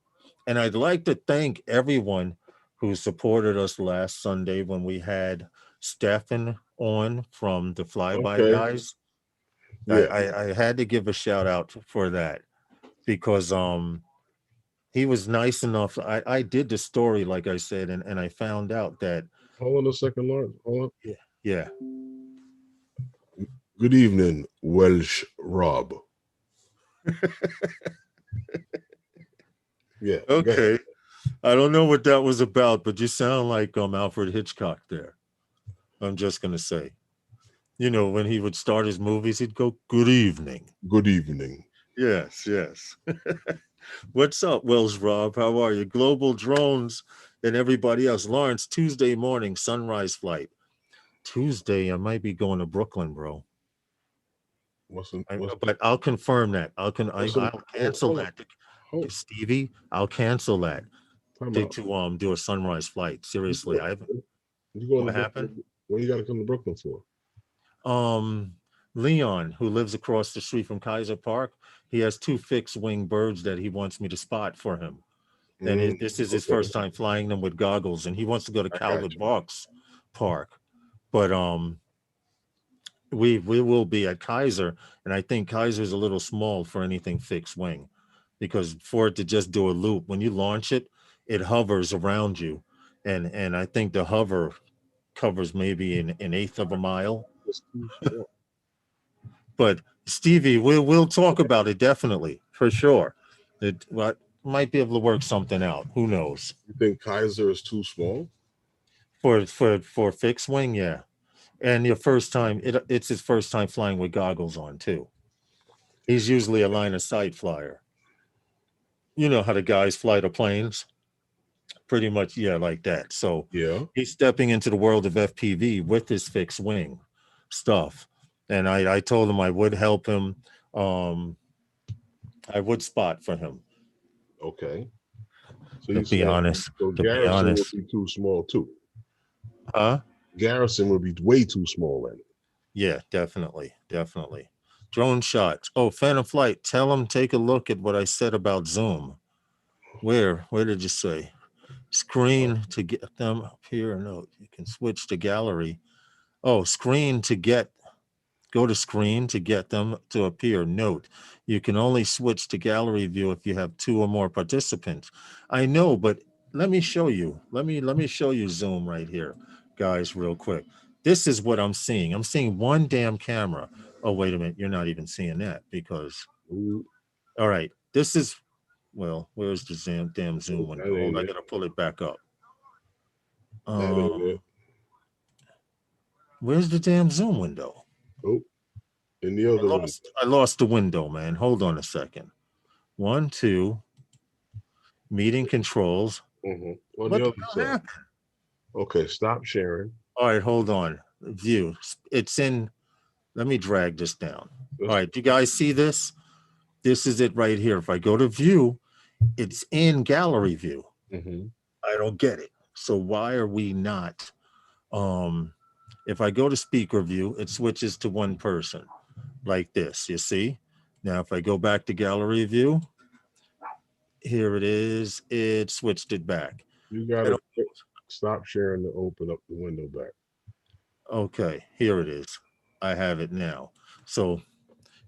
Speaker 2: And I'd like to thank everyone who supported us last Sunday when we had Stefan on from the Flyby
Speaker 1: Okay.
Speaker 2: guys.
Speaker 1: Yeah.
Speaker 2: I had to give a shout out for that because he was nice enough. I did the story like I said, and I found out that
Speaker 1: Hold on a second, Lawrence. Hold on.
Speaker 2: yeah.
Speaker 1: Good evening, Welsh Rob. Yeah. Go ahead.
Speaker 2: Okay. I don't know what that was about, but you sound like Alfred Hitchcock there. I'm just gonna say. You know, when he would start his movies, he'd go, "Good evening."
Speaker 1: Good evening.
Speaker 2: Yes, yes. What's up, Wells Rob? How are you? Global Drones and everybody else. Lawrence, Tuesday morning, sunrise flight. Tuesday, I might be going to Brooklyn, bro. But I'll confirm that. I'll cancel
Speaker 1: hold on.
Speaker 2: that.
Speaker 1: Hold
Speaker 2: Stevie, I'll cancel that
Speaker 1: time
Speaker 2: to,
Speaker 1: out.
Speaker 2: do a sunrise flight. Seriously, I haven't.
Speaker 1: You going to
Speaker 2: What
Speaker 1: Brooklyn?
Speaker 2: happened?
Speaker 1: What you got to come to Brooklyn for?
Speaker 2: Um, Leon, who lives across the street from Kaiser Park, he has two fixed wing birds that he wants me to spot for him. And this is his
Speaker 1: Okay.
Speaker 2: first time flying them with goggles, and he wants to go to
Speaker 1: I got
Speaker 2: Calvert
Speaker 1: you.
Speaker 2: Vaux Park. But we will be at Kaiser, and I think Kaiser's a little small for anything fixed wing, because for it to just do a loop, when you launch it, it hovers around you, and I think the hover covers maybe an eighth of a mile.
Speaker 1: It's too small.
Speaker 2: But Stevie, we'll talk about it definitely for sure. It might be able to work something out. Who knows?
Speaker 1: You think Kaiser is too small?
Speaker 2: For fixed wing, yeah. And your first time, it's his first time flying with goggles on too. He's usually a line of sight flyer. You know how the guys fly the planes, pretty much, yeah, like that. So
Speaker 1: Yeah.
Speaker 2: he's stepping into the world of FPV with his fixed wing stuff. And I told him I would help him. Um, I would spot for him.
Speaker 1: Okay. So
Speaker 2: To
Speaker 1: you
Speaker 2: be
Speaker 1: saying
Speaker 2: honest,
Speaker 1: so
Speaker 2: to be
Speaker 1: Garrison would
Speaker 2: honest,
Speaker 1: be too small too?
Speaker 2: huh?
Speaker 1: Garrison would be way too small then.
Speaker 2: Yeah, definitely, definitely. Drone shots. Oh, Phantom Flight. Tell them take a look at what I said about Zoom. Where did you say? Screen to get them up here. No, you can switch to gallery. Oh, screen to get. Go to screen to get them to appear. Note, you can only switch to gallery view if you have two or more participants. I know, but let me show you. Let me show you Zoom right here, guys, real quick. This is what I'm seeing. I'm seeing one damn camera. Oh, wait a minute. You're not even seeing that because,
Speaker 1: Ooh,
Speaker 2: all right, this is, well, where's the damn Zoom
Speaker 1: that
Speaker 2: window? Hold,
Speaker 1: ain't
Speaker 2: I
Speaker 1: it.
Speaker 2: got to pull it back up.
Speaker 1: That ain't it.
Speaker 2: Where's the damn Zoom window?
Speaker 1: Oh, in the other one.
Speaker 2: I lost the window, man. Hold on a second. 1, 2, meeting controls.
Speaker 1: On
Speaker 2: What
Speaker 1: the
Speaker 2: the
Speaker 1: other
Speaker 2: hell
Speaker 1: side.
Speaker 2: happened?
Speaker 1: Okay, stop sharing.
Speaker 2: All right, hold on. View. It's in. Let me drag this down. All
Speaker 1: Let's,
Speaker 2: right, do you guys see this? This is it right here. If I go to view, it's in gallery view.
Speaker 1: mm-hmm.
Speaker 2: I don't get it. So why are we not? If I go to speaker view, it switches to one person like this. You see? Now, if I go back to gallery view, here it is. It switched it back.
Speaker 1: You
Speaker 2: I
Speaker 1: gotta
Speaker 2: don't.
Speaker 1: stop sharing to open up the window back.
Speaker 2: Okay, here it is. I have it now. So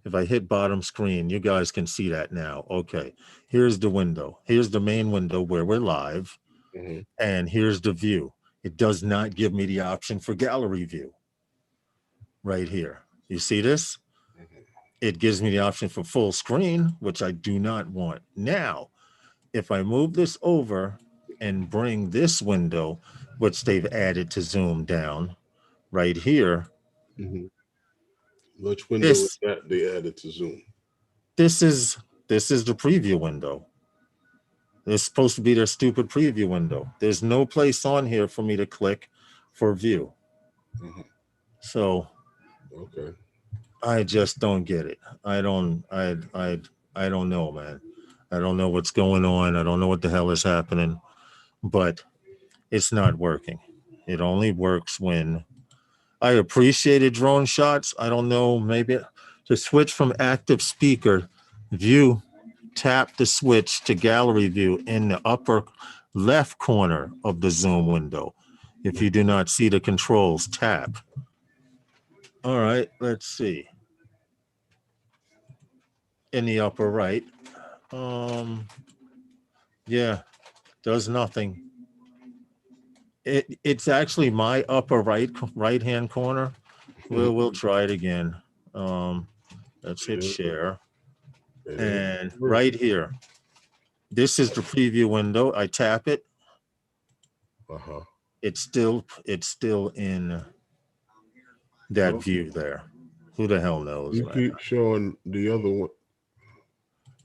Speaker 2: if I hit bottom screen, you guys can see that now. Okay, here's the window. Here's the main window where we're live.
Speaker 1: Mm-hmm.
Speaker 2: And here's the view. It does not give me the option for gallery view right here. You see this?
Speaker 1: Mm-hmm.
Speaker 2: it gives me the option for full screen, which I do not want. Now, if I move this over and bring this window, which they've added to zoom down right here,
Speaker 1: Mm-hmm. Which window is
Speaker 2: this
Speaker 1: that they added to Zoom?
Speaker 2: this is the preview window. It's supposed to be their stupid preview window. There's no place on here for me to click for view.
Speaker 1: Mm-hmm.
Speaker 2: So
Speaker 1: Okay.
Speaker 2: I just don't get it. I don't know, man. I don't know what's going on. I don't know what the hell is happening, but it's not working. It only works when I appreciated drone shots. I don't know, maybe to switch from active speaker view, tap the switch to gallery view in the upper left corner of the zoom window. If you do not see the controls, tap. All right, let's see. In the upper right. Yeah, does nothing. It's actually my upper right hand corner. We'll try it again. Let's hit share. And right here, this is the preview window. I tap it.
Speaker 1: Uh-huh.
Speaker 2: It's still in that view there. Who the hell knows,
Speaker 1: You
Speaker 2: man?
Speaker 1: keep showing the other one.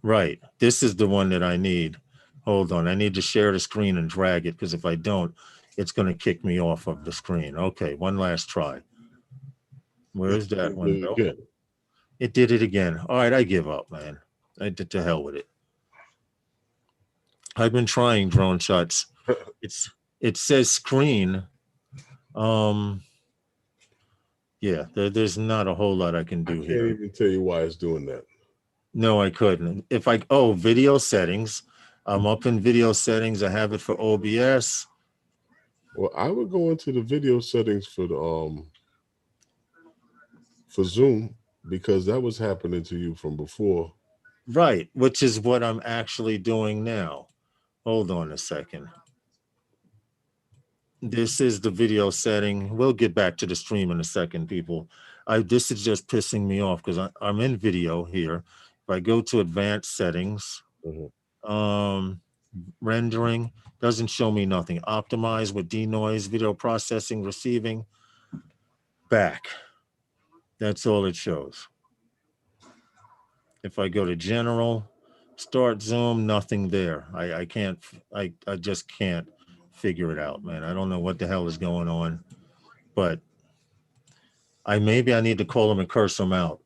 Speaker 2: Right. This is the one that I need. Hold on. I need to share the screen and drag it because if I don't, it's going to kick me off of the screen. Okay, one last try. Where's that window? It did it again. All right, I give up, man. I did to hell with it. I've been trying drone shots. It says screen. Yeah, there's not a whole lot I can do here.
Speaker 1: I can't even tell you why it's doing that.
Speaker 2: No, I couldn't. If I video settings, I'm up in video settings. I have it for OBS.
Speaker 1: Well, I would go into the video settings for the for Zoom because that was happening to you from before.
Speaker 2: Right, which is what I'm actually doing now. Hold on a second. This is the video setting. We'll get back to the stream in a second, people. This is just pissing me off because I'm in video here. If I go to advanced settings, rendering doesn't show me nothing. Optimize with denoise, video processing, receiving, back. That's all it shows. If I go to general, start zoom, nothing there. I can't, I just can't figure it out, man. I don't know what the hell is going on, but maybe I need to call him and curse him out.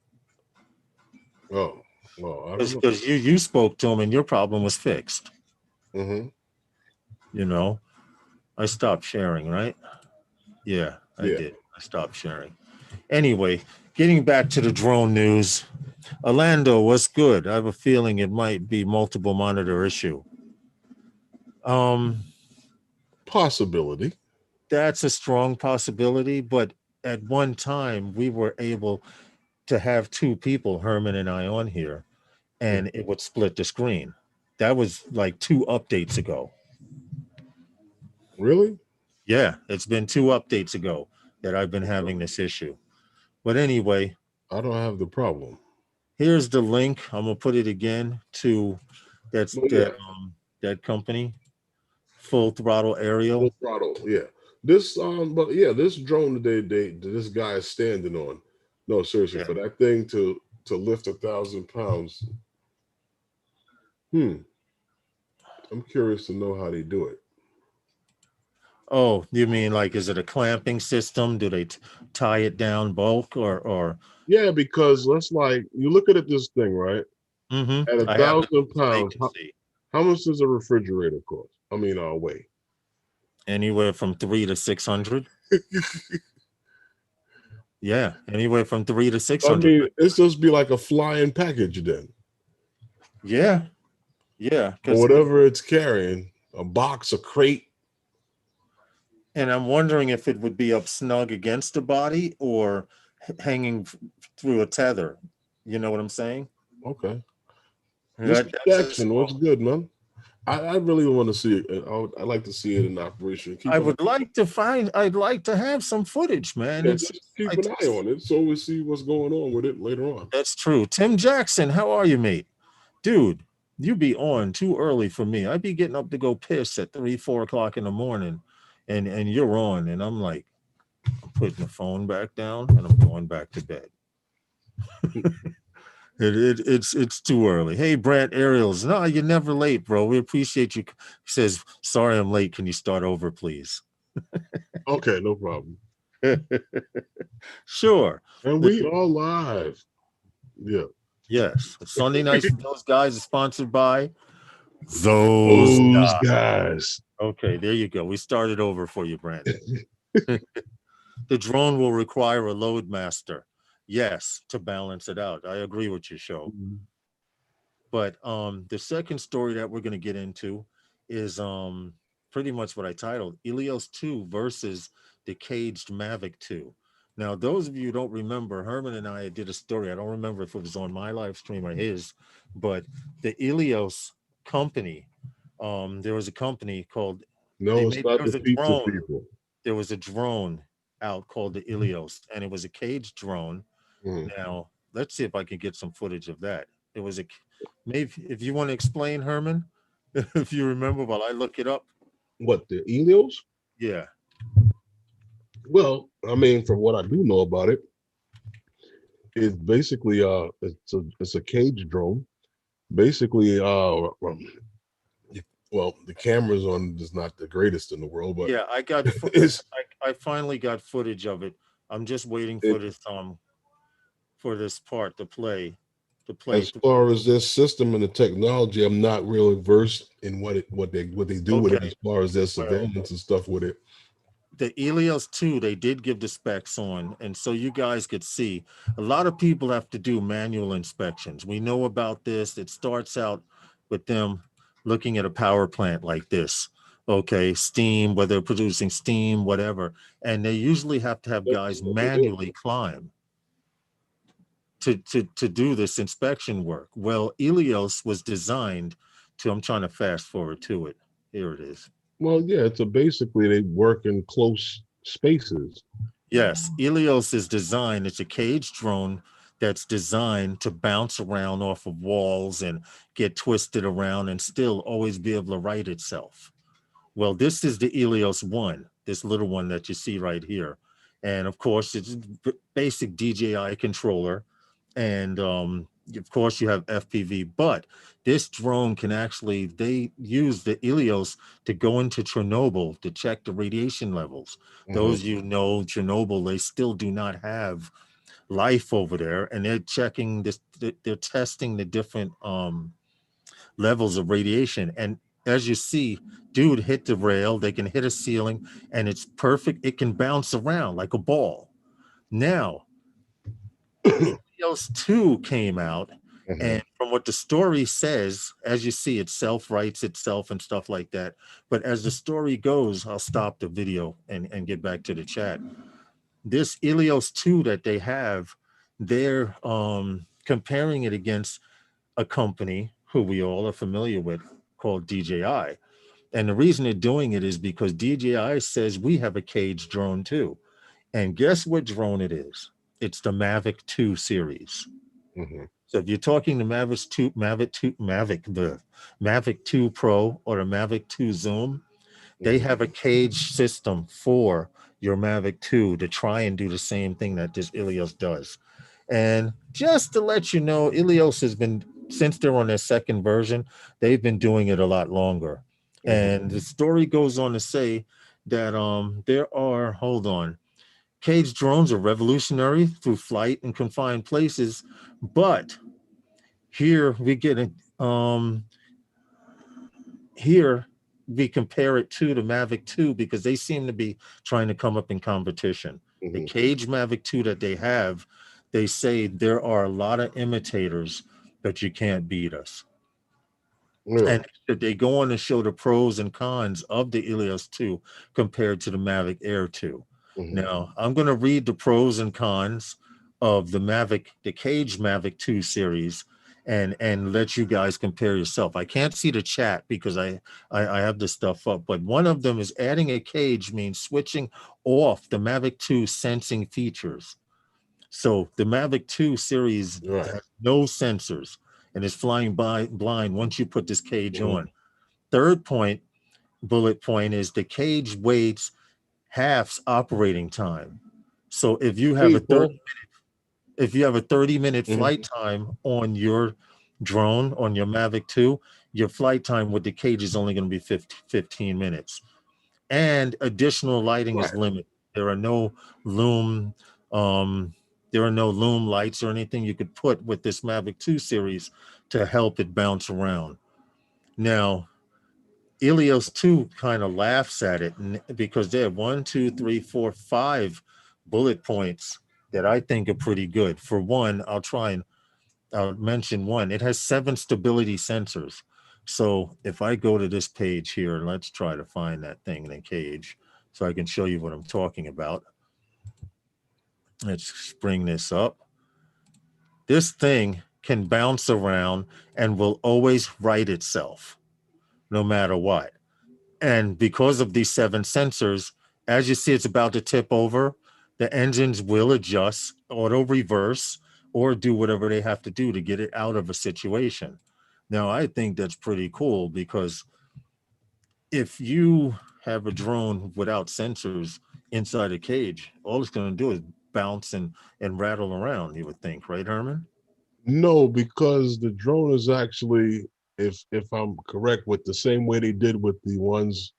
Speaker 1: Oh, well, I don't know.
Speaker 2: Because you spoke to him and your problem was fixed.
Speaker 1: Mm-hmm.
Speaker 2: You know, I stopped sharing, right? Yeah, I did. I stopped sharing. Anyway, getting back to the drone news. Orlando, what's good? I have a feeling it might be multiple monitor issue.
Speaker 1: Possibility.
Speaker 2: That's a strong possibility, but at one time we were able to have two people, Herman and I, on here, and it would split the screen. That was like 2 updates ago.
Speaker 1: Really?
Speaker 2: Yeah, it's been 2 updates ago that I've been having this issue. But anyway,
Speaker 1: I don't have the problem.
Speaker 2: Here's the link. I'm gonna put it again to that company, Full Throttle Aerial.
Speaker 1: Full Throttle, yeah. This but yeah, this drone this guy is standing on. No, seriously, for that thing to lift 1,000 pounds. I'm curious to know how they do it.
Speaker 2: Oh, you mean like, is it a clamping system? Do they tie it down bulk or?
Speaker 1: Yeah, because let's like, you look at this thing, right?
Speaker 2: Mm-hmm.
Speaker 1: At 1,000 pounds, how much does a refrigerator cost? I mean, weigh?
Speaker 2: Anywhere from 300 to 600. Yeah, anywhere from 300 to 600.
Speaker 1: I mean, it's just be like a flying package then.
Speaker 2: Yeah.
Speaker 1: Or whatever it's carrying, a box, a crate.
Speaker 2: And I'm wondering if it would be up snug against the body or hanging through a tether. You know what I'm saying?
Speaker 1: Okay. Mr. Jackson, what's good, man? I really want to see it. I'd like to see it in operation. Keep
Speaker 2: I
Speaker 1: an
Speaker 2: would like to find. I'd like to have some footage, man.
Speaker 1: Yeah,
Speaker 2: It's.
Speaker 1: just keep
Speaker 2: I
Speaker 1: an eye
Speaker 2: just,
Speaker 1: on it so we see what's going on with it later on.
Speaker 2: that's true. Tim Jackson, how are you, mate? Dude, you be on too early for me. I be getting up to go piss at 3, 4 o'clock in the morning, and you're on, and I'm like, I'm putting the phone back down, and I'm going back to bed. It's too early. Hey, Brant Ariels, no, you're never late, bro. We appreciate you. He says, sorry, I'm late. Can you start over, please?
Speaker 1: Okay, no problem.
Speaker 2: Sure.
Speaker 1: And we are live. Yeah.
Speaker 2: Yes. Sunday nights with those guys is sponsored by those
Speaker 1: Those
Speaker 2: guys.
Speaker 1: guys.
Speaker 2: Okay, there you go. We started over for you, Brandon. The drone will require a load master. Yes, to balance it out. I agree with your show. But the second story that we're going to get into is pretty much what I titled Elios 2 versus the caged Mavic 2. Now, those of you who don't remember, Herman and I did a story. I don't remember if it was on my live stream or his, but the Elios company, there was a company called,
Speaker 1: No, it's
Speaker 2: there
Speaker 1: not
Speaker 2: was
Speaker 1: the
Speaker 2: a
Speaker 1: pizza
Speaker 2: drone.
Speaker 1: people.
Speaker 2: There was a drone out called the Elios, and it was a caged drone. Now, let's see if I can get some footage of that. It was a, maybe if you want to explain, Herman, if you remember while I look it up.
Speaker 1: What, the Elios?
Speaker 2: Yeah.
Speaker 1: Well, I mean, from what I do know about it, it's basically it's a cage drone. Basically, well, the cameras on is not the greatest in the world, but
Speaker 2: Yeah, I got
Speaker 1: it's
Speaker 2: I finally got footage of it. I'm just waiting for this part to play.
Speaker 1: as far as this system and the technology, I'm not really versed in what they do with it
Speaker 2: Okay.
Speaker 1: as far as their
Speaker 2: Well,
Speaker 1: surveillance and stuff with it.
Speaker 2: the Elios 2, they did give the specs on, and so you guys could see a lot of people have to do manual inspections. We know about this. It starts out with them looking at a power plant like this. Okay, steam, whether they're producing steam, whatever. And they usually have to have
Speaker 1: That's
Speaker 2: guys
Speaker 1: what they do.
Speaker 2: manually climb to do this inspection work. Well, Elios was designed to, I'm trying to fast forward to it. Here it is.
Speaker 1: Well, yeah, it's basically they work in close spaces.
Speaker 2: Yes, Elios is designed, it's a cage drone that's designed to bounce around off of walls and get twisted around and still always be able to right itself. Well, this is the Elios 1, this little one that you see right here. And of course, it's a basic DJI controller. And of course, you have FPV, but this drone can actually, they use the Elios to go into Chernobyl to check the radiation levels. Those you know, Chernobyl, they still do not have life over there. And they're checking this, they're testing the different levels of radiation. And as you see, dude hit the rail, they can hit a ceiling, and it's perfect. It can bounce around like a ball. Now, Elios 2 came out, and from what the story says, as you see, it self-writes itself and stuff like that. But as the story goes, I'll stop the video and get back to the chat. This Elios 2 that they have, they're comparing it against a company who we all are familiar with called DJI. And the reason they're doing it is because DJI says we have a cage drone too. And guess what drone it is? It's the Mavic 2 series. So if you're talking the Mavic 2 Pro or the Mavic 2 Zoom, they have a cage system for your Mavic 2 to try and do the same thing that this Elios does. And just to let you know, Elios has been, since they're on their second version, they've been doing it a lot longer. And the story goes on to say that there are, hold on, cage drones are revolutionary through flight in confined places, but here we get it. Here we compare it to the Mavic 2 because they seem to be trying to come up in competition. The cage Mavic 2 that they have, they say there are a lot of imitators, but you can't beat us. And they go on to show the pros and cons of the Elios 2 compared to the Mavic Air 2. Now, I'm going to read the pros and cons of the Mavic, the Cage Mavic 2 series, and let you guys compare yourself. I can't see the chat because I have this stuff up, but one of them is adding a cage means switching off the Mavic 2 sensing features. So the Mavic 2 series
Speaker 1: Right.
Speaker 2: has no sensors and is flying by blind once you put this cage
Speaker 1: Mhm.
Speaker 2: on. Third point, bullet point, is the cage waits halves operating time. So if you have a
Speaker 1: People.
Speaker 2: if you have a 30-minute
Speaker 1: Mhm.
Speaker 2: flight time on your drone, on your Mavic 2, your flight time with the cage is only going to be 15 minutes. And additional lighting is
Speaker 1: Right.
Speaker 2: limited. There are no loom, there are no loom lights or anything you could put with this Mavic 2 series to help it bounce around. Now, Elios 2 kind of laughs at it because they have 1, 2, 3, 4, 5 bullet points that I think are pretty good. For one, I'll mention one. It has 7 stability sensors. So if I go to this page here, let's try to find that thing in a cage so I can show you what I'm talking about. Let's bring this up. This thing can bounce around and will always right itself, no matter what. And because of these 7 sensors, as you see, it's about to tip over, the engines will adjust, auto reverse, or do whatever they have to do to get it out of a situation. Now, I think that's pretty cool because if you have a drone without sensors inside a cage, all it's going to do is bounce and rattle around, you would think, right, Herman?
Speaker 1: No, because the drone is actually, if I'm correct, with the same way they did with the ones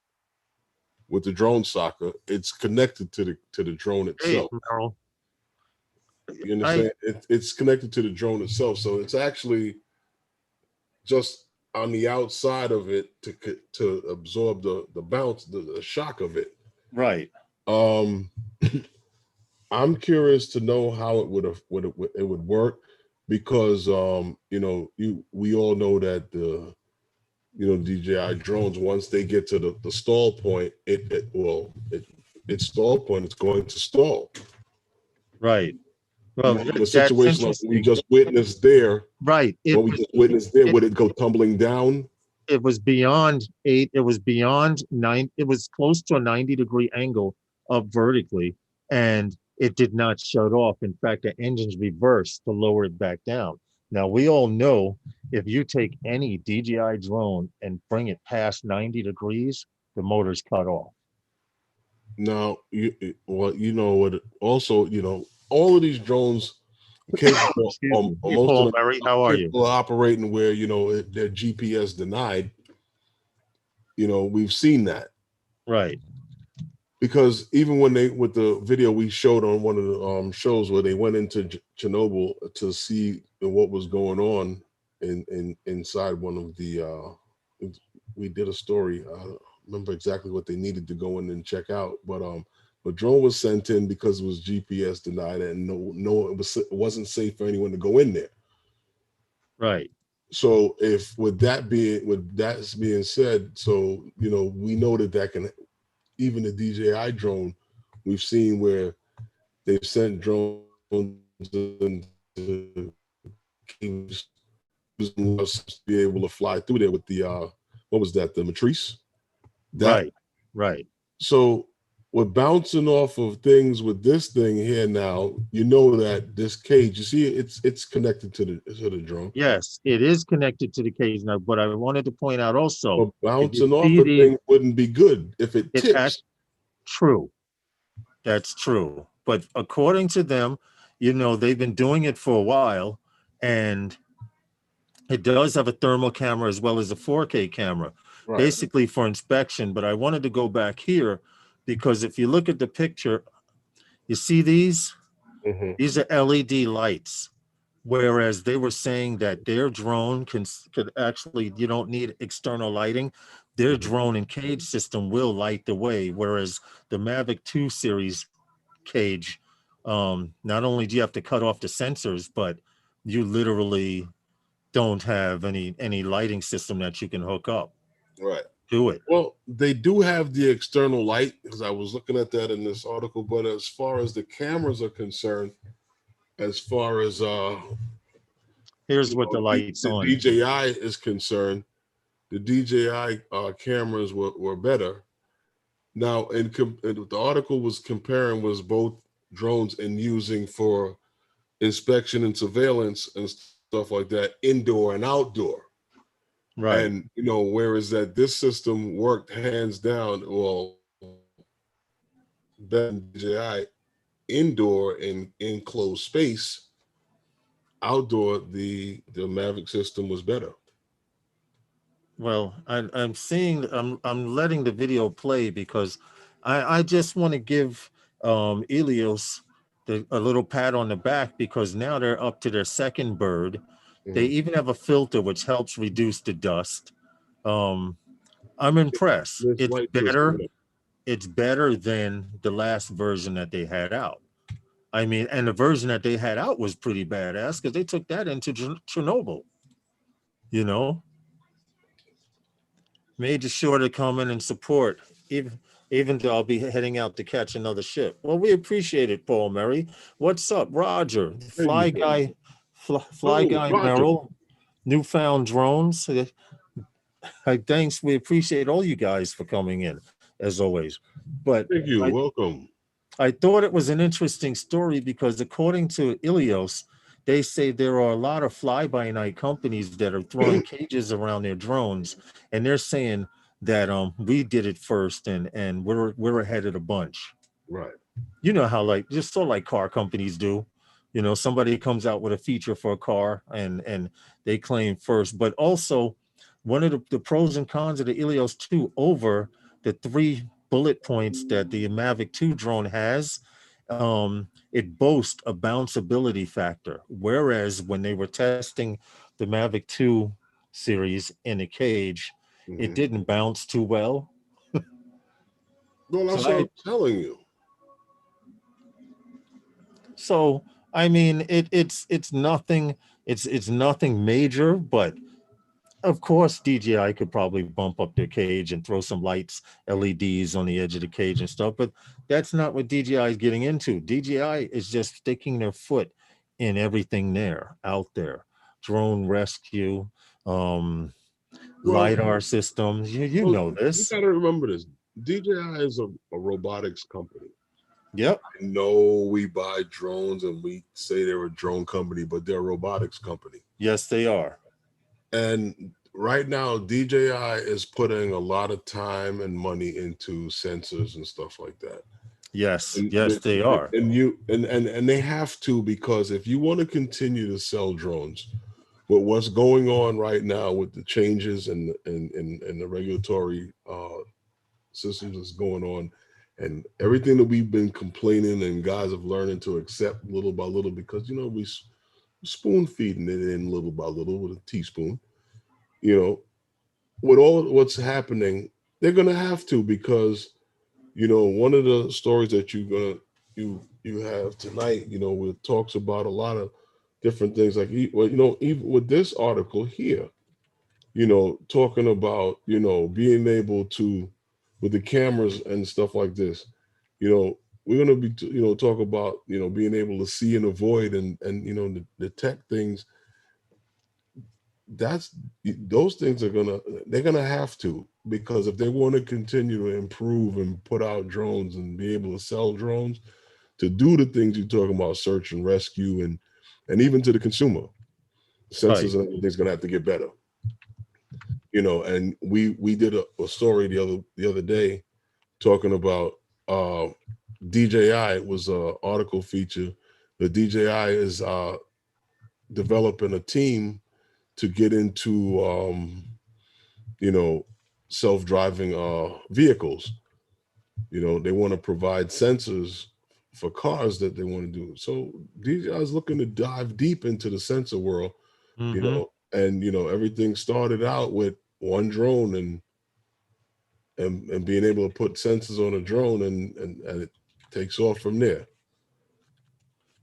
Speaker 1: with the drone soccer, it's connected to the drone
Speaker 2: Hey,
Speaker 1: itself.
Speaker 2: Merle.
Speaker 1: You understand? It's connected to the drone itself, so it's actually just on the outside of it to absorb the bounce, the shock of it.
Speaker 2: Right.
Speaker 1: Um, I'm curious to know how it would work because we all know that the DJI drones, once they get to the stall point, its stall point is going to stall.
Speaker 2: Right. Well,
Speaker 1: In a
Speaker 2: that's
Speaker 1: situation like we
Speaker 2: interesting.
Speaker 1: just witnessed there,
Speaker 2: Right.
Speaker 1: would it go tumbling down?
Speaker 2: It was beyond 8. It was beyond 9. It was close to a 90-degree angle up vertically, and it did not shut off. In fact, the engines reversed to lower it back down. Now, we all know if you take any DJI drone and bring it past 90 degrees, the motor's cut off.
Speaker 1: Now, you know what? Also, all of these drones capable,
Speaker 2: Excuse me. Hey,
Speaker 1: most of
Speaker 2: Paul
Speaker 1: them
Speaker 2: Murray, how are you?
Speaker 1: capable of operating where they're GPS denied. We've seen that
Speaker 2: Right.
Speaker 1: because even when they with the video we showed on one of the shows where they went into Chernobyl to see what was going on inside one of the we did a story. I don't remember exactly what they needed to go in and check out, but drone was sent in because it was GPS denied and no it wasn't safe for anyone to go in there.
Speaker 2: Right.
Speaker 1: So with that being said, so we know that can, even the DJI drone, we've seen where they've sent drones into caves using us to be able to fly through there with the what was that, the Matrice?
Speaker 2: Right. Right.
Speaker 1: So we're bouncing off of things with this thing here now. That this cage, you see, it's connected to the drone.
Speaker 2: Yes, it is connected to the cage now, but I wanted to point out also,
Speaker 1: But
Speaker 2: if you
Speaker 1: bouncing off
Speaker 2: see
Speaker 1: of things wouldn't be good if it
Speaker 2: it
Speaker 1: tips.
Speaker 2: true. That's true. But according to them, they've been doing it for a while, and it does have a thermal camera as well as a 4K camera,
Speaker 1: Right.
Speaker 2: basically for inspection. But I wanted to go back here because if you look at the picture, you see these?
Speaker 1: Mm-hmm.
Speaker 2: These are LED lights. Whereas they were saying that their drone could actually, you don't need external lighting. Their drone and cage system will light the way. Whereas the Mavic 2 series cage, not only do you have to cut off the sensors, but you literally don't have any lighting system that you can hook up.
Speaker 1: Right.
Speaker 2: Do it.
Speaker 1: Well, they do have the external light because I was looking at that in this article. But as far as the cameras are concerned, as far as
Speaker 2: Here's what the light's
Speaker 1: the
Speaker 2: on.
Speaker 1: DJI is concerned, the DJI cameras were better. Now, and the article was comparing was both drones and using for inspection and surveillance and stuff like that, indoor and outdoor.
Speaker 2: Right.
Speaker 1: And whereas that this system worked hands down, well, better than DJI indoor in enclosed space, outdoor the Mavic system was better.
Speaker 2: Well, I'm letting the video play because I just want to give Elios a little pat on the back because now they're up to their second bird. They even have a filter which helps reduce the dust. Um, I'm impressed.
Speaker 1: This light feels
Speaker 2: Better.
Speaker 1: good.
Speaker 2: It's better than the last version that they had out. I mean, and the version that they had out was pretty badass because they took that into Chernobyl. You know, made sure to come in and support, even though I'll be heading out to catch another ship. Well, we appreciate it, Paul Murray. What's up, Roger? Fly guy, fly guy
Speaker 1: Roger.
Speaker 2: Merrill, Newfound Drones. Thanks. We appreciate all you guys for coming in, as always. But
Speaker 1: Thank you. Welcome.
Speaker 2: I thought it was an interesting story because according to Elios, they say there are a lot of fly-by-night companies that are throwing cages around their drones, and they're saying that we did it first and we're ahead of the bunch.
Speaker 1: Right.
Speaker 2: You know how just so like car companies do. Somebody comes out with a feature for a car and they claim first. But also one of the pros and cons of the Elios 2 over the 3 bullet points that the Mavic 2 drone has, it boasts a bounceability factor. Whereas when they were testing the Mavic 2 series in a cage, it didn't bounce too well.
Speaker 1: Well, that's what I'm telling you.
Speaker 2: So I mean, it's nothing. It's nothing major, but of course, DJI could probably bump up their cage and throw some lights, LEDs on the edge of the cage and stuff, but that's not what DJI is getting into. DJI is just sticking their foot in everything out there. Drone rescue, LiDAR systems. You know this.
Speaker 1: You got to remember this. DJI is a robotics company.
Speaker 2: Yep.
Speaker 1: I know we buy drones and we say they're a drone company, but they're a robotics company.
Speaker 2: Yes, they are.
Speaker 1: And right now, DJI is putting a lot of time and money into sensors and stuff like that.
Speaker 2: Yes, they are.
Speaker 1: And they have to, because if you want to continue to sell drones, with what's going on right now with the changes and the regulatory systems that's going on, and everything that we've been complaining and guys have learning to accept little by little, because we spoon feeding it in little by little with a teaspoon. With all what's happening, they're gonna have to, because one of the stories that you have tonight, where it talks about a lot of different things, like even with this article here, talking about being able to, with the cameras and stuff like this, we're gonna be talk about being able to see and avoid and detect things. Those things they're gonna have to, because if they want to continue to improve and put out drones and be able to sell drones to do the things you're talking about, search and rescue, and even to the consumer, sensors and everything's gonna have to get better. And we did a story the other day talking about DJI. Was a article feature. The DJI is developing a team to get into self-driving vehicles. They want to provide sensors for cars that they want to do. So DJI is looking to dive deep into the sensor world. And everything started out with one drone and being able to put sensors on a drone, and it takes off from there.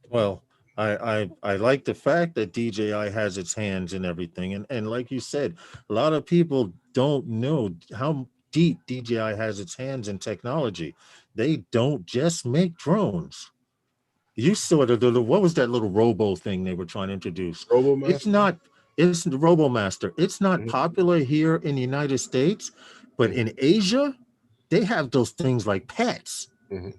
Speaker 2: Well, I like the fact that DJI has its hands in everything, and like you said, a lot of people don't know how deep DJI has its hands in technology. They don't just make drones. You saw the what was that little robo thing they were trying to introduce? It's
Speaker 1: RoboMaster.
Speaker 2: not. It's the RoboMaster. It's not
Speaker 1: Mhm,
Speaker 2: popular here in the United States, but
Speaker 1: mhm,
Speaker 2: in Asia, they have those things like pets.
Speaker 1: mhm.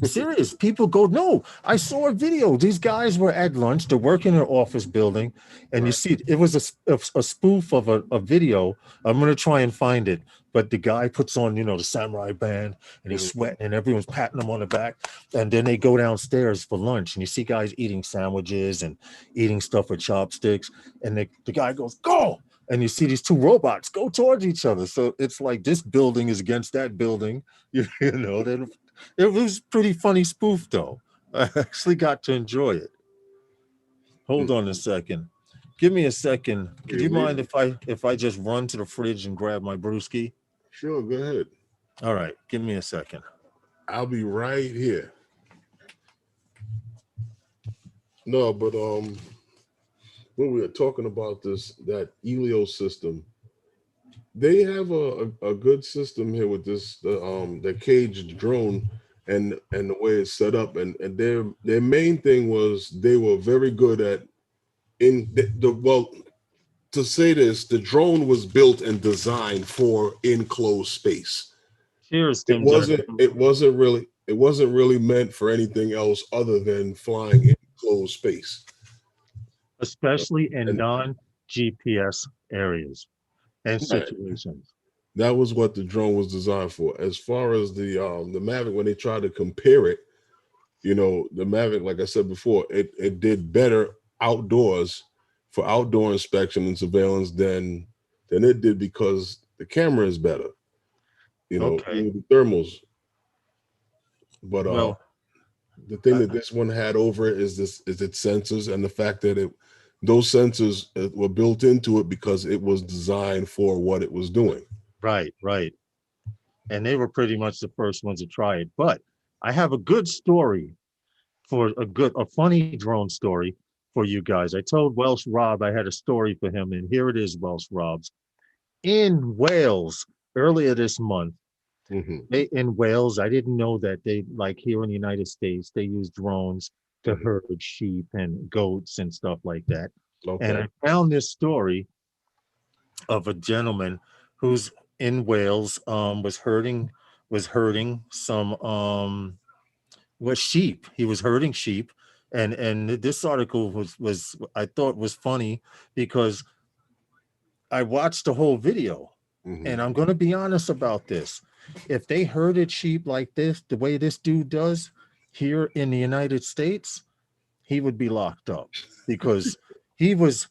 Speaker 2: Serious people go, no, I saw a video. These guys were at lunch, they're working in an office building, and you
Speaker 1: Right.
Speaker 2: see it was a spoof of a video. I'm going to try and find it, but the guy puts on, the samurai band, and he's
Speaker 1: Mhm.
Speaker 2: sweating and everyone's patting him on the back, and then they go downstairs for lunch, and you see guys eating sandwiches and eating stuff with chopsticks, and the guy goes, go, and you see these two robots go towards each other. So it's like this building is against that building. Then it was pretty funny spoof though. I actually got to enjoy it. Hold
Speaker 1: Mm.
Speaker 2: on a second. Give me a second. Could
Speaker 1: You
Speaker 2: you mind
Speaker 1: leaving?
Speaker 2: if I just run to the fridge and grab my brewski?
Speaker 1: Sure, go ahead.
Speaker 2: All right, give me a second.
Speaker 1: I'll be right here. No, but when we were talking about that Elios system, they have a good system here with the caged drone and the way it's set up, and their main thing was they were very good at in the well, to say this, the drone was built and designed for enclosed space.
Speaker 2: Cheers,
Speaker 1: It
Speaker 2: Tim
Speaker 1: wasn't
Speaker 2: Jackson.
Speaker 1: it wasn't really meant for anything else other than flying in closed space.
Speaker 2: Especially in
Speaker 1: And
Speaker 2: non-GPS areas and
Speaker 1: right,
Speaker 2: situations.
Speaker 1: that was what the drone was designed for. As far as the Mavic, when they tried to compare it, the Mavic, like I said before, it did better outdoors for outdoor inspection and surveillance than it did because the camera is better,
Speaker 2: Okay.
Speaker 1: with the thermals. But
Speaker 2: Well,
Speaker 1: the thing
Speaker 2: I,
Speaker 1: that this one had over it is its sensors and the fact that those sensors were built into it because it was designed for what it was doing.
Speaker 2: right, right. And they were pretty much the first ones to try it. But I have a good story for a funny drone story for you guys. I told Welsh Rob I had a story for him, and here it is, Welsh Robs. In Wales earlier this month,
Speaker 1: Hmm.
Speaker 2: in Wales, I didn't know that they like here in the United States, they use drones to
Speaker 1: Hmm.
Speaker 2: herd sheep and goats and stuff like that. And
Speaker 1: Okay.
Speaker 2: I found this story of a gentleman who's in Wales, was herding some was sheep. He was herding sheep, and this article was I thought was funny because I watched the whole video,
Speaker 1: Hmm.
Speaker 2: and I'm going to be honest about this. If they herded sheep like this, the way this dude does here in the United States, he would be locked up because he was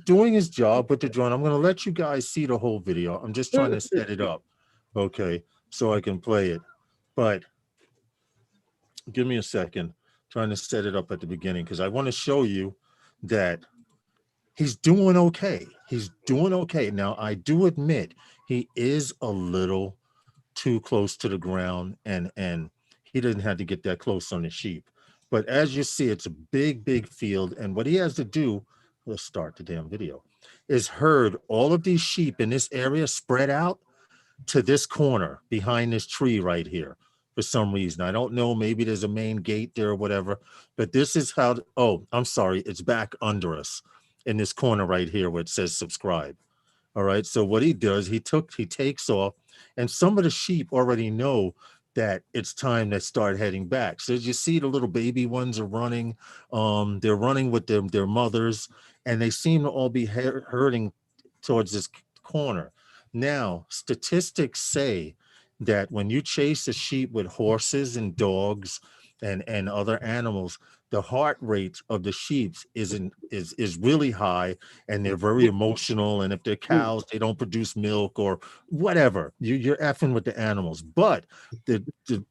Speaker 2: doing his job with the drone. I'm going to let you guys see the whole video. I'm just trying to set it up, okay, so I can play it. But give me a second, trying to set it up at the beginning because I want to show you that he's doing okay. He's doing okay. Now, I do admit he is a little too close to the ground, and he doesn't have to get that close on the sheep. But as you see, it's a big, big field, and what he has to do, let's start the damn video, is herd all of these sheep in this area spread out to this corner behind this tree right here for some reason. I don't know. Maybe there's a main gate there or whatever. But this is how. Oh, I'm sorry. It's back under us in this corner right here where it says subscribe. All right. So what he does, he takes off, and some of the sheep already know that it's time to start heading back. So as you see, the little baby ones are running. They're running with their mothers, and they seem to all be herding towards this corner. Now, statistics say that when you chase a sheep with horses and dogs and other animals, the heart rate of the sheep is really high, and they're very emotional. And if they're cows, they don't produce milk or whatever. You're effing with the animals. But the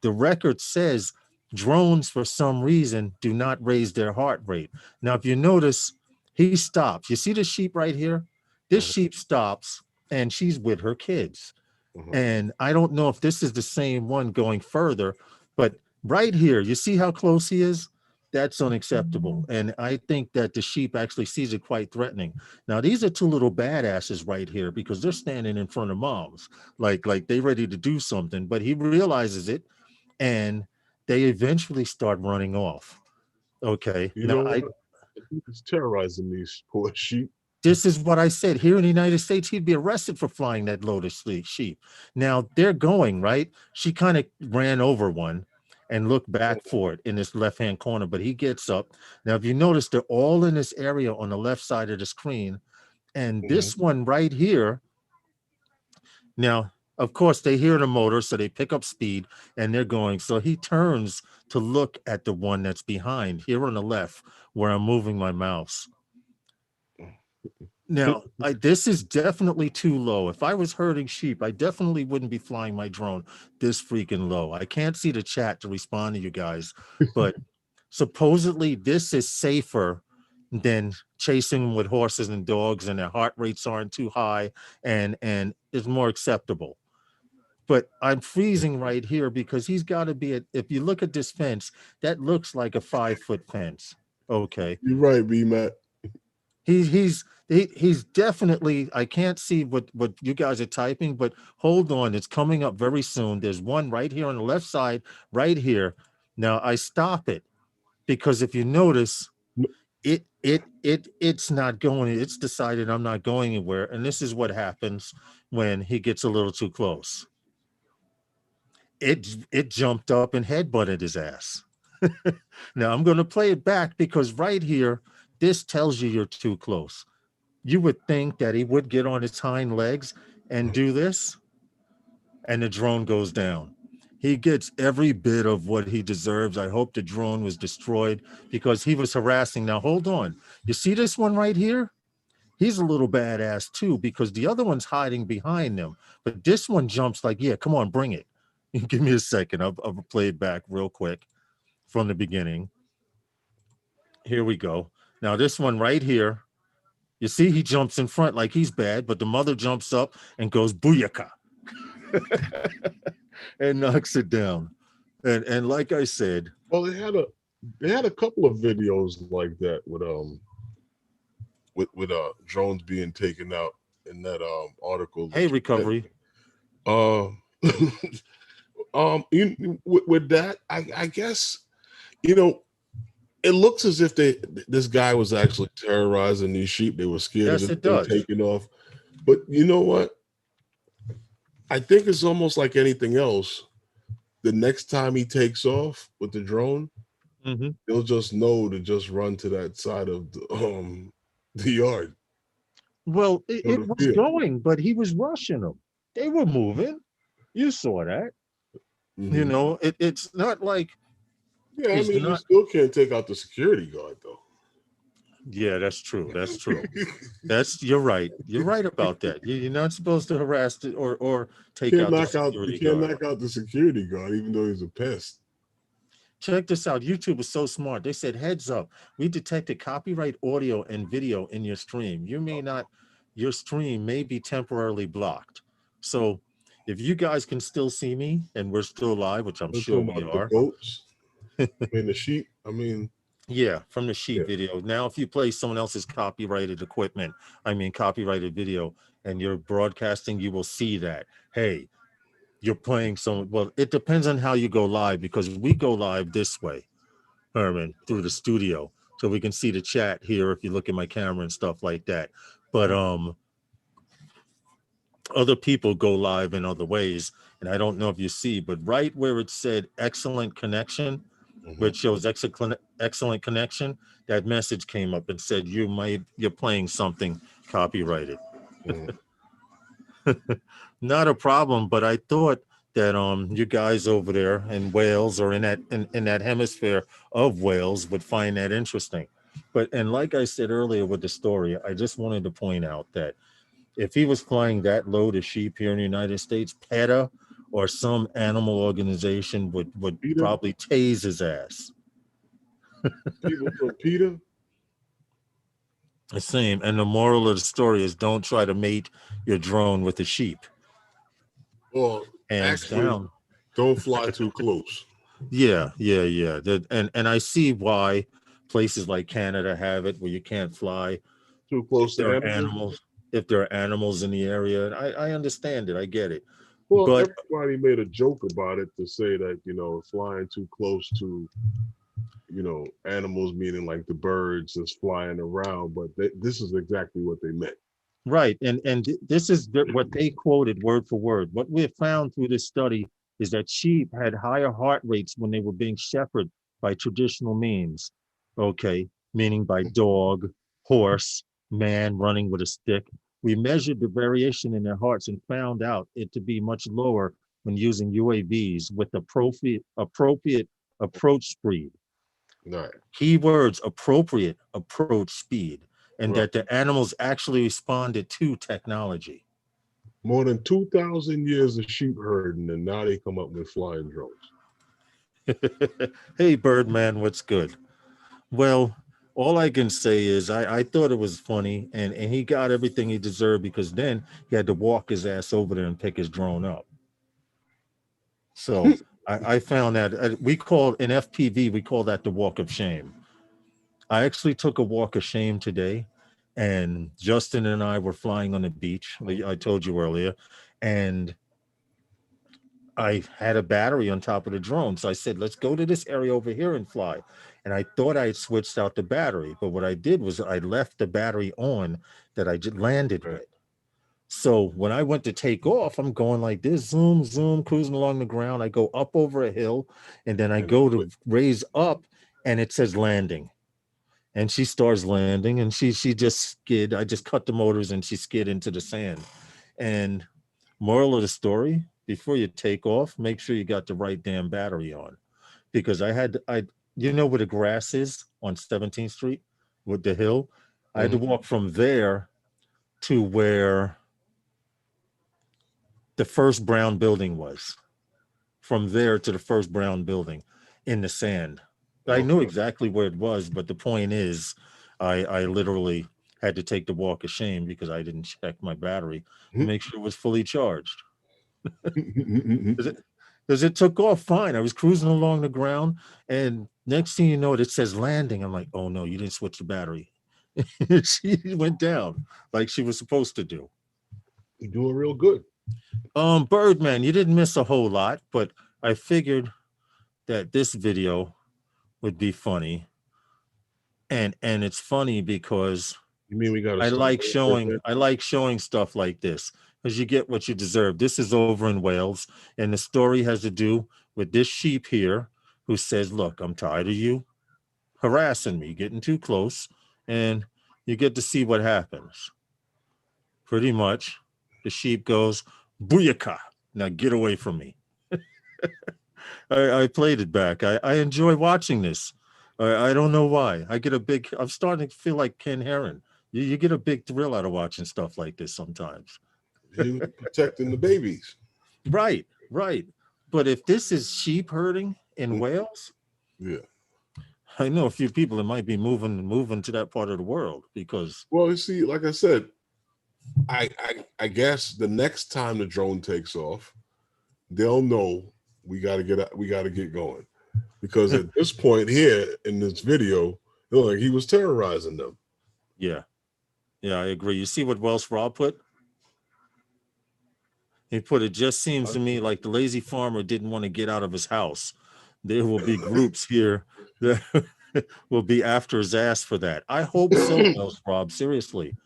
Speaker 2: record says drones, for some reason, do not raise their heart rate. Now, if you notice, he stops. You see the sheep right here? This
Speaker 1: Uh-huh.
Speaker 2: sheep stops, and she's with her kids.
Speaker 1: Uh-huh.
Speaker 2: And I don't know if this is the same one going further, but right here, you see how close he is? That's unacceptable. And I think that the sheep actually sees it quite threatening. Now, these are two little badasses right here because they're standing in front of moms, like they ready to do something, but he realizes it, and they eventually start running off. Okay.
Speaker 1: You
Speaker 2: Now
Speaker 1: know what? He's terrorizing these poor sheep.
Speaker 2: this is what I said. Here in the United States, he'd be arrested for flying that lotus sheep. Now they're going, right? She kind of ran over one and looked back for it in this left-hand corner, but he gets up. Now, if you notice, they're all in this area on the left side of the screen. And
Speaker 1: Mhm.
Speaker 2: this one right here, now, of course, they hear the motor, so they pick up speed and they're going. So he turns to look at the one that's behind here on the left where I'm moving my mouse. Now, this is definitely too low. If I was herding sheep, I definitely wouldn't be flying my drone this freaking low. I can't see the chat to respond to you guys, but supposedly this is safer than chasing them with horses and dogs, and their heart rates aren't too high, and is more acceptable. But I'm freezing right here because he's got to be at, if you look at this fence, that looks like a 5-foot fence. Okay.
Speaker 1: You're right, B Matt.
Speaker 2: He's definitely, I can't see what you guys are typing, but hold on, it's coming up very soon. There's one right here on the left side, right here. Now I stop it because if you notice, it's not going, it's decided I'm not going anywhere. And this is what happens when he gets a little too close. It jumped up and headbutted his ass. Now I'm going to play it back because right here, this tells you you're too close. You would think that he would get on his hind legs and do this, and the drone goes down. He gets every bit of what he deserves. I hope the drone was destroyed because he was harassing. Now, hold on. You see this one right here? He's a little badass too because the other one's hiding behind them. But this one jumps like, yeah, come on, bring it. Give me a second. I'll play it back real quick from the beginning. Here we go. Now, this one right here, you see, he jumps in front like he's bad, but the mother jumps up and goes booyaka and knocks it down. And like I said,
Speaker 1: Well, they had a couple of videos like that with drones being taken out in that article
Speaker 2: hey,
Speaker 1: that you sent
Speaker 2: recovery.
Speaker 1: me. Uh, with that, I guess you know it looks as if this guy was actually terrorizing these sheep. They were scared of
Speaker 2: Yes,
Speaker 1: the
Speaker 2: it
Speaker 1: thing
Speaker 2: does.
Speaker 1: taking off. But you know what? I think it's almost like anything else. The next time he takes off with the drone, he'll just know to just run to that side of the yard.
Speaker 2: Well,
Speaker 1: Or
Speaker 2: it
Speaker 1: the
Speaker 2: was
Speaker 1: field.
Speaker 2: going, but he was rushing them. They were moving. You saw that. You
Speaker 1: Mhm.
Speaker 2: know, it's not like
Speaker 1: Yeah, I
Speaker 2: he's
Speaker 1: mean, you
Speaker 2: not.
Speaker 1: still can't take out the security guard though.
Speaker 2: Yeah, that's true. That's true. You're right. You're right about that. You're not supposed to harass it or take out the
Speaker 1: You
Speaker 2: security
Speaker 1: can't
Speaker 2: guard.
Speaker 1: knock out the security guard, even though he's a pest.
Speaker 2: Check this out. YouTube is so smart. They said, heads up, we detected copyright audio and video in your stream. Your stream may be temporarily blocked. So if you guys can still see me and we're still live, which I'm
Speaker 1: We're
Speaker 2: sure
Speaker 1: talking
Speaker 2: we
Speaker 1: about the
Speaker 2: are.
Speaker 1: goats. I mean, the sheep. I mean,
Speaker 2: Yeah, from the sheep
Speaker 1: yeah.
Speaker 2: video. Now, if you play someone else's copyrighted equipment, copyrighted video, and you're broadcasting, you will see that. Hey, you're playing some. Well, it depends on how you go live because we go live this way, Herman, through the studio, so we can see the chat here if you look at my camera and stuff like that. But other people go live in other ways, and I don't know if you see, but right where it said excellent connection, which shows excellent connection, that message came up and said you're playing something copyrighted. Not a problem, but I thought that you guys over there in Wales or in that hemisphere of Wales would find that interesting. But and like I said earlier with the story, I just wanted to point out that if he was flying that load of sheep here in the United States, PETA or some animal organization would
Speaker 1: Peter,
Speaker 2: probably tase his ass.
Speaker 1: people from Peter.
Speaker 2: The same. And the moral of the story is don't try to mate your drone with a sheep.
Speaker 1: Well,
Speaker 2: Hands
Speaker 1: actually,
Speaker 2: down.
Speaker 1: don't fly too close.
Speaker 2: Yeah. And I see why places like Canada have it where you can't fly
Speaker 1: Too
Speaker 2: if
Speaker 1: close to
Speaker 2: there are
Speaker 1: animals.
Speaker 2: animals, in the area. I understand it. I get it.
Speaker 1: Well,
Speaker 2: But
Speaker 1: everybody made a joke about it to say that flying too close to animals meaning like the birds that's flying around, but this is exactly what they meant.
Speaker 2: Right. And this is what they quoted word for word. What we have found through this study is that sheep had higher heart rates when they were being shepherded by traditional means. Okay. Meaning by dog, horse, man running with a stick. We measured the variation in their hearts and found out it to be much lower when using UAVs with appropriate approach speed.
Speaker 1: Right.
Speaker 2: Keywords appropriate approach speed, and
Speaker 1: Right.
Speaker 2: that the animals actually responded to technology.
Speaker 1: More than 2,000 years of sheep herding, and now they come up with flying drones.
Speaker 2: Hey, Birdman, what's good? Well, all I can say is I thought it was funny, and he got everything he deserved because then he had to walk his ass over there and pick his drone up. So I found that we call in FPV, we call that the walk of shame. I actually took a walk of shame today, and Justin and I were flying on the beach, like I told you earlier, and I had a battery on top of the drone. So I said, let's go to this area over here and fly. And I thought I had switched out the battery, but what I did was I left the battery on that I just landed
Speaker 1: Right.
Speaker 2: with. So when I went to take off, I'm going like this, zoom, zoom, cruising along the ground. I go up over a hill, and then I go to raise up, and it says landing. And she starts landing, and she just skid. I just cut the motors, and she skid into the sand. And moral of the story: before you take off, make sure you got the right damn battery on, because you know where the grass is on 17th Street with the hill. I had to walk from there to where the first brown building was. From there to the first brown building in the sand. I knew exactly where it was, but the point is, I literally had to take the walk of shame because I didn't check my battery to make sure it was fully charged. Because it took off fine. I was cruising along the ground, and next thing you know, it says landing. I'm like, oh no, you didn't switch the battery. She went down like she was supposed to do.
Speaker 1: You're doing real good.
Speaker 2: Birdman, you didn't miss a whole lot, but I figured that this video would be funny. And it's funny because
Speaker 1: You mean we got
Speaker 2: I like showing stuff like this because you get what you deserve. This is over in Wales, and the story has to do with this sheep here who says, look, I'm tired of you harassing me, getting too close, and you get to see what happens. Pretty much, the sheep goes, booyaka, now get away from me. I played it back. I enjoy watching this. I don't know why. I'm starting to feel like Ken Heron. You get a big thrill out of watching stuff like this sometimes.
Speaker 1: He was protecting the babies.
Speaker 2: Right. But if this is sheep herding in Wales,
Speaker 1: yeah,
Speaker 2: I know a few people that might be moving to that part of the world because.
Speaker 1: Well, you see, like I said, I guess the next time the drone takes off, they'll know we got to get going, because at this point here in this video, they're like he was terrorizing them.
Speaker 2: Yeah, I agree. You see what Welsh Rob put? He put, it just seems to me like the lazy farmer didn't want to get out of his house. There will be groups here that will be after his ass for that. I hope so, Welsh Rob. Seriously.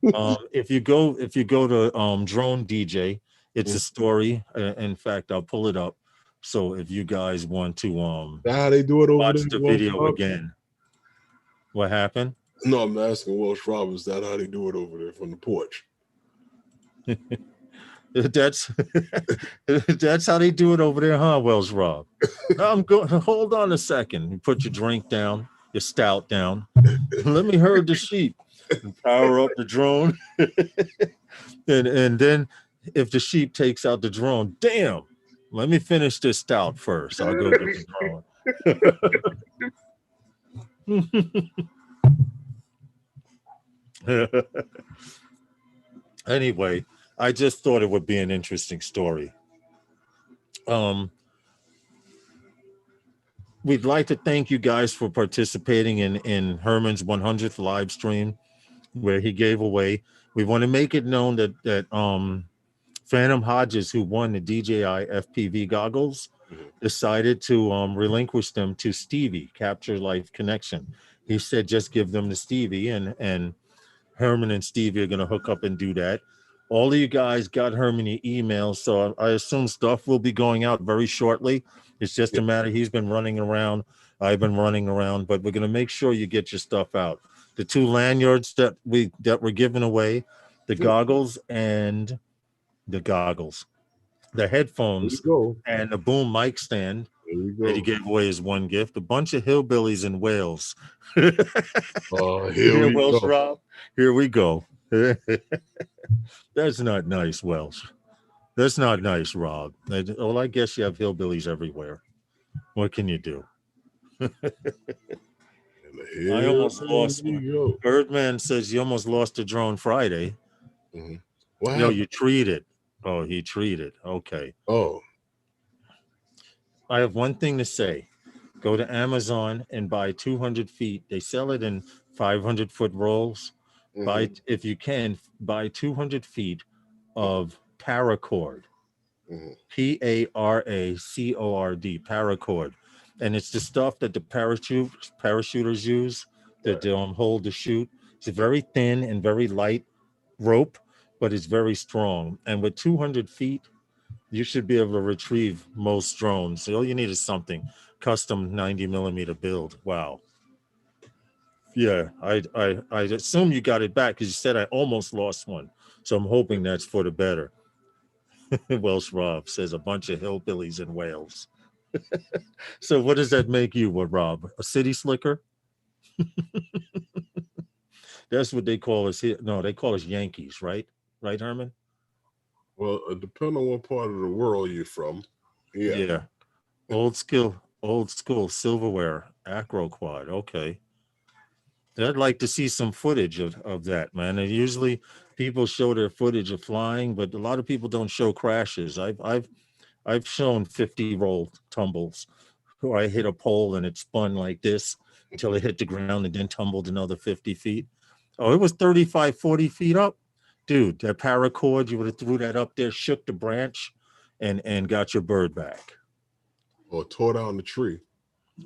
Speaker 2: If you go to Drone DJ, it's a story. In fact, I'll pull it up. So if you guys want to
Speaker 1: how they do it over
Speaker 2: watch
Speaker 1: there,
Speaker 2: the video again. What happened?
Speaker 1: No, I'm asking Welsh Rob, is that how they do it over there from the porch?
Speaker 2: That's how they do it over there, huh, Wells Rob? I'm going. Hold on a second. You put your drink down, your stout down. Let me herd the sheep and power up the drone. and then if the sheep takes out the drone, damn. Let me finish this stout first. I'll go get the drone. Anyway, I just thought it would be an interesting story. We'd like to thank you guys for participating in Herman's 100th live stream, where he gave away. We want to make it known that Phantom Hodges, who won the DJI FPV goggles, decided to relinquish them to Stevie, Capture Life Connection. He said, just give them to Stevie, and Herman and Stevie are going to hook up and do that. All of you guys got Herman your emails, so I assume stuff will be going out very shortly. It's just a matter, he's been running around, I've been running around, but we're going to make sure you get your stuff out. The 2 lanyards that we're giving away, the goggles, the headphones, and the boom mic stand that he gave away as one gift. A bunch of hillbillies in Wales.
Speaker 1: Here we
Speaker 2: Welsh
Speaker 1: go.
Speaker 2: Rob. Here we go. That's not nice, Welsh. That's not nice, Rob. Well, I guess you have hillbillies everywhere. What can you do? I almost lost one. Birdman says you almost lost a drone Friday. No, you treated. Oh, he treated. Okay.
Speaker 1: Oh.
Speaker 2: I have one thing to say. Go to Amazon and buy 200 feet. They sell it in 500-foot rolls. Buy, if you can, buy 200 feet of paracord. Paracord, paracord. And it's the stuff that the parachuters use that hold the chute. It's a very thin and very light rope, but it's very strong. And with 200 feet, you should be able to retrieve most drones. All you need is something custom 90 millimeter build. Wow. Yeah, I assume you got it back because you said I almost lost one. So I'm hoping that's for the better. Welsh Rob says a bunch of hillbillies in Wales. So what does that make you, Rob? A city slicker? That's what they call us here. No, they call us Yankees, right? Right, Herman?
Speaker 1: Well, depending on what part of the world you're from.
Speaker 2: Yeah. Old school silverware, acro quad. Okay. I'd like to see some footage of that, man. And usually people show their footage of flying, but a lot of people don't show crashes. I've shown 50-roll tumbles where I hit a pole and it spun like this until it hit the ground and then tumbled another 50 feet. Oh, it was 35, 40 feet up. Dude, that paracord, you would have threw that up there, shook the branch, and got your bird back.
Speaker 1: Or tore down the tree.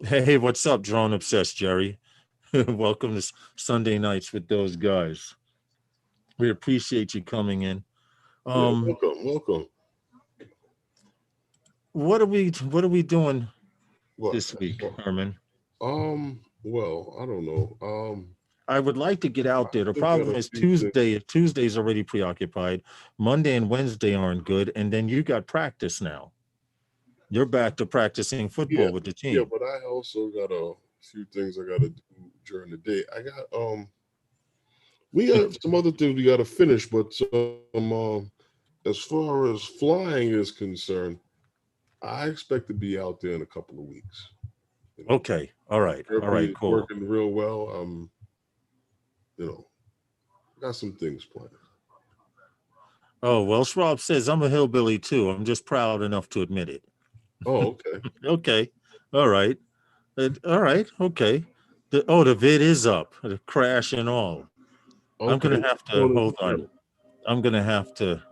Speaker 2: Hey, what's up, Drone Obsessed, Jerry? Welcome to Sunday Nights with those guys. We appreciate you coming in.
Speaker 1: Welcome.
Speaker 2: What are we doing this week, Herman?
Speaker 1: Well, I don't know.
Speaker 2: I would like to get out there. The problem is Tuesday's already preoccupied. Monday and Wednesday aren't good, and then you got practice now. You're back to practicing football with the team.
Speaker 1: Yeah, but I also got a few things I got to do during the day. I got we got some other things we got to finish, but as far as flying is concerned, I expect to be out there in a couple of weeks.
Speaker 2: Okay. All right. Cool.
Speaker 1: Working real well. Got some things planned.
Speaker 2: Oh, Welsh Rob says I'm a hillbilly too. I'm just proud enough to admit it.
Speaker 1: Oh, okay.
Speaker 2: Okay. All right. Okay. The vid is up. The crash and all. Okay. I'm gonna have to hold on. I'm gonna have to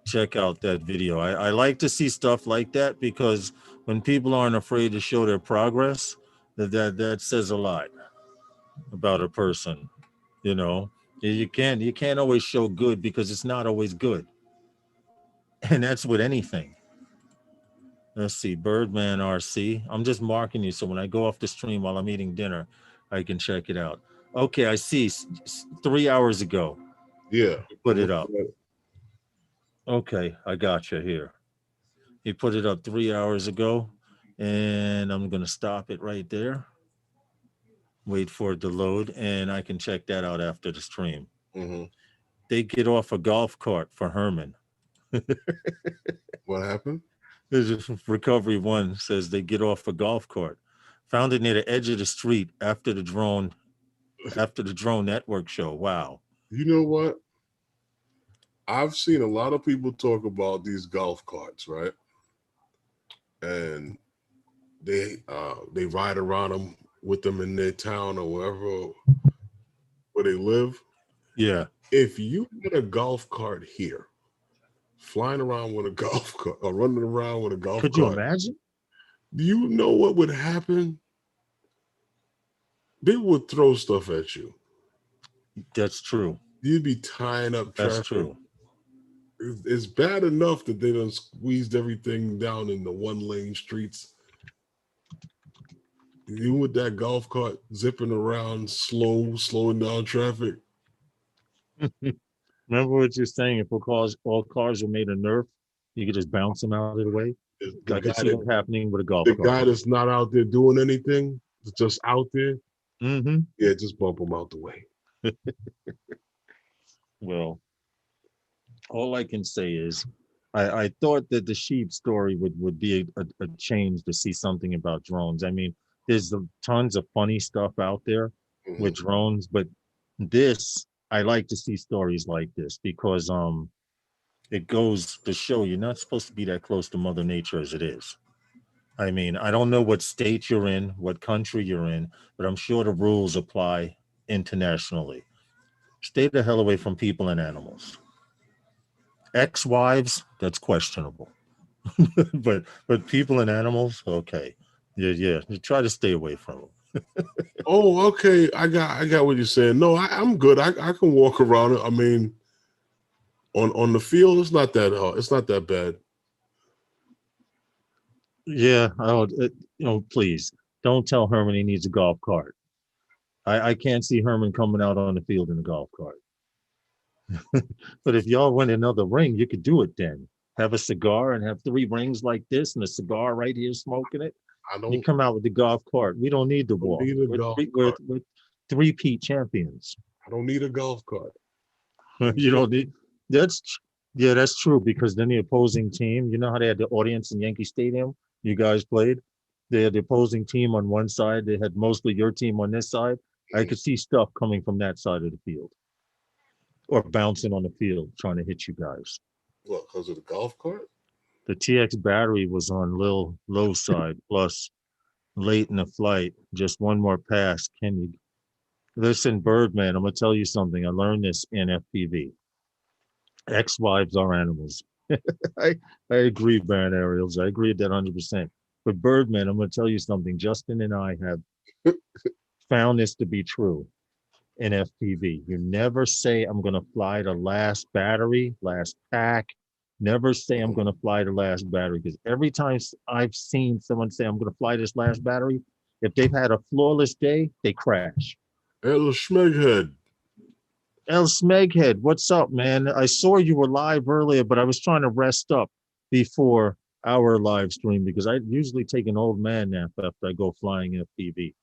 Speaker 2: check out that video. I like to see stuff like that because when people aren't afraid to show their progress, that says a lot about a person. You can't always show good because it's not always good. And that's with anything. Let's see, Birdman RC. I'm just marking you so when I go off the stream while I'm eating dinner, I can check it out. Okay, I see. 3 hours ago.
Speaker 1: Yeah.
Speaker 2: Put it up. Okay, I got you here. He put it up 3 hours ago, and I'm going to stop it right there. Wait for it to load, and I can check that out after the stream. They get off a golf cart for Herman.
Speaker 1: What happened?
Speaker 2: Recovery One says they get off a golf cart. Found it near the edge of the street after the drone network show. Wow.
Speaker 1: You know what? I've seen a lot of people talk about these golf carts, right? And they ride around them with them in their town or wherever where they live.
Speaker 2: Yeah.
Speaker 1: If you get a golf cart here, flying around with a golf cart or running around with a golf cart.
Speaker 2: Could you imagine?
Speaker 1: Do you know what would happen? They would throw stuff at you.
Speaker 2: That's true.
Speaker 1: You'd be tying up
Speaker 2: That's
Speaker 1: traffic.
Speaker 2: true.
Speaker 1: It's bad enough that they done squeezed everything down in the one lane streets. You with that golf cart zipping around slowing down traffic.
Speaker 2: Remember what you're saying? If all cars were made of Nerf, you could just bounce them out of the way.
Speaker 1: The
Speaker 2: I
Speaker 1: guy
Speaker 2: could see that happening with a golf
Speaker 1: the
Speaker 2: cart.
Speaker 1: guy that's not out there doing anything, just out there,
Speaker 2: Mm-hmm.
Speaker 1: yeah, just bump him out the way.
Speaker 2: Well, all I can say is I thought that the sheep story would be a change to see something about drones. I mean, there's tons of funny stuff out there with drones, but I like to see stories like this because it goes to show you're not supposed to be that close to Mother Nature as it is. I mean, I don't know what state you're in, what country you're in, but I'm sure the rules apply internationally. Stay the hell away from people and animals. Ex-wives, that's questionable. but people and animals, okay. Yeah. You try to stay away from them.
Speaker 1: Oh, okay. I got what you're saying. No, I'm good. I can walk around it. I mean, on the field, it's not that hard. It's not that bad.
Speaker 2: Yeah, please don't tell Herman he needs a golf cart. I can't see Herman coming out on the field in a golf cart. But if y'all win another ring, you could do it then. Have a cigar and have 3 rings like this and a cigar right here smoking it. You come out with the golf cart. We don't need the walk. We're 3-peat champions.
Speaker 1: I don't need a golf cart.
Speaker 2: You don't need that's true because then the opposing team, you know how they had the audience in Yankee Stadium? You guys played. They had the opposing team on one side. They had mostly your team on this side. I could see stuff coming from that side of the field or bouncing on the field trying to hit you guys.
Speaker 1: What, because of the golf cart?
Speaker 2: The TX battery was on low side, plus late in the flight. Just one more pass. Can you listen, Birdman? I'm gonna tell you something. I learned this in FPV. Ex-wives are animals. I agree, Baron Ariels. I agree with that 100%. But Birdman, I'm gonna tell you something. Justin and I have found this to be true in FPV. You never say I'm gonna fly the last battery, last pack. Never say I'm gonna fly the last battery because every time I've seen someone say I'm gonna fly this last battery, if they've had a flawless day, they crash.
Speaker 1: El Schmeghead.
Speaker 2: El Smeghead, what's up, man? I saw you were live earlier, but I was trying to rest up before our live stream because I usually take an old man nap after I go flying FPV.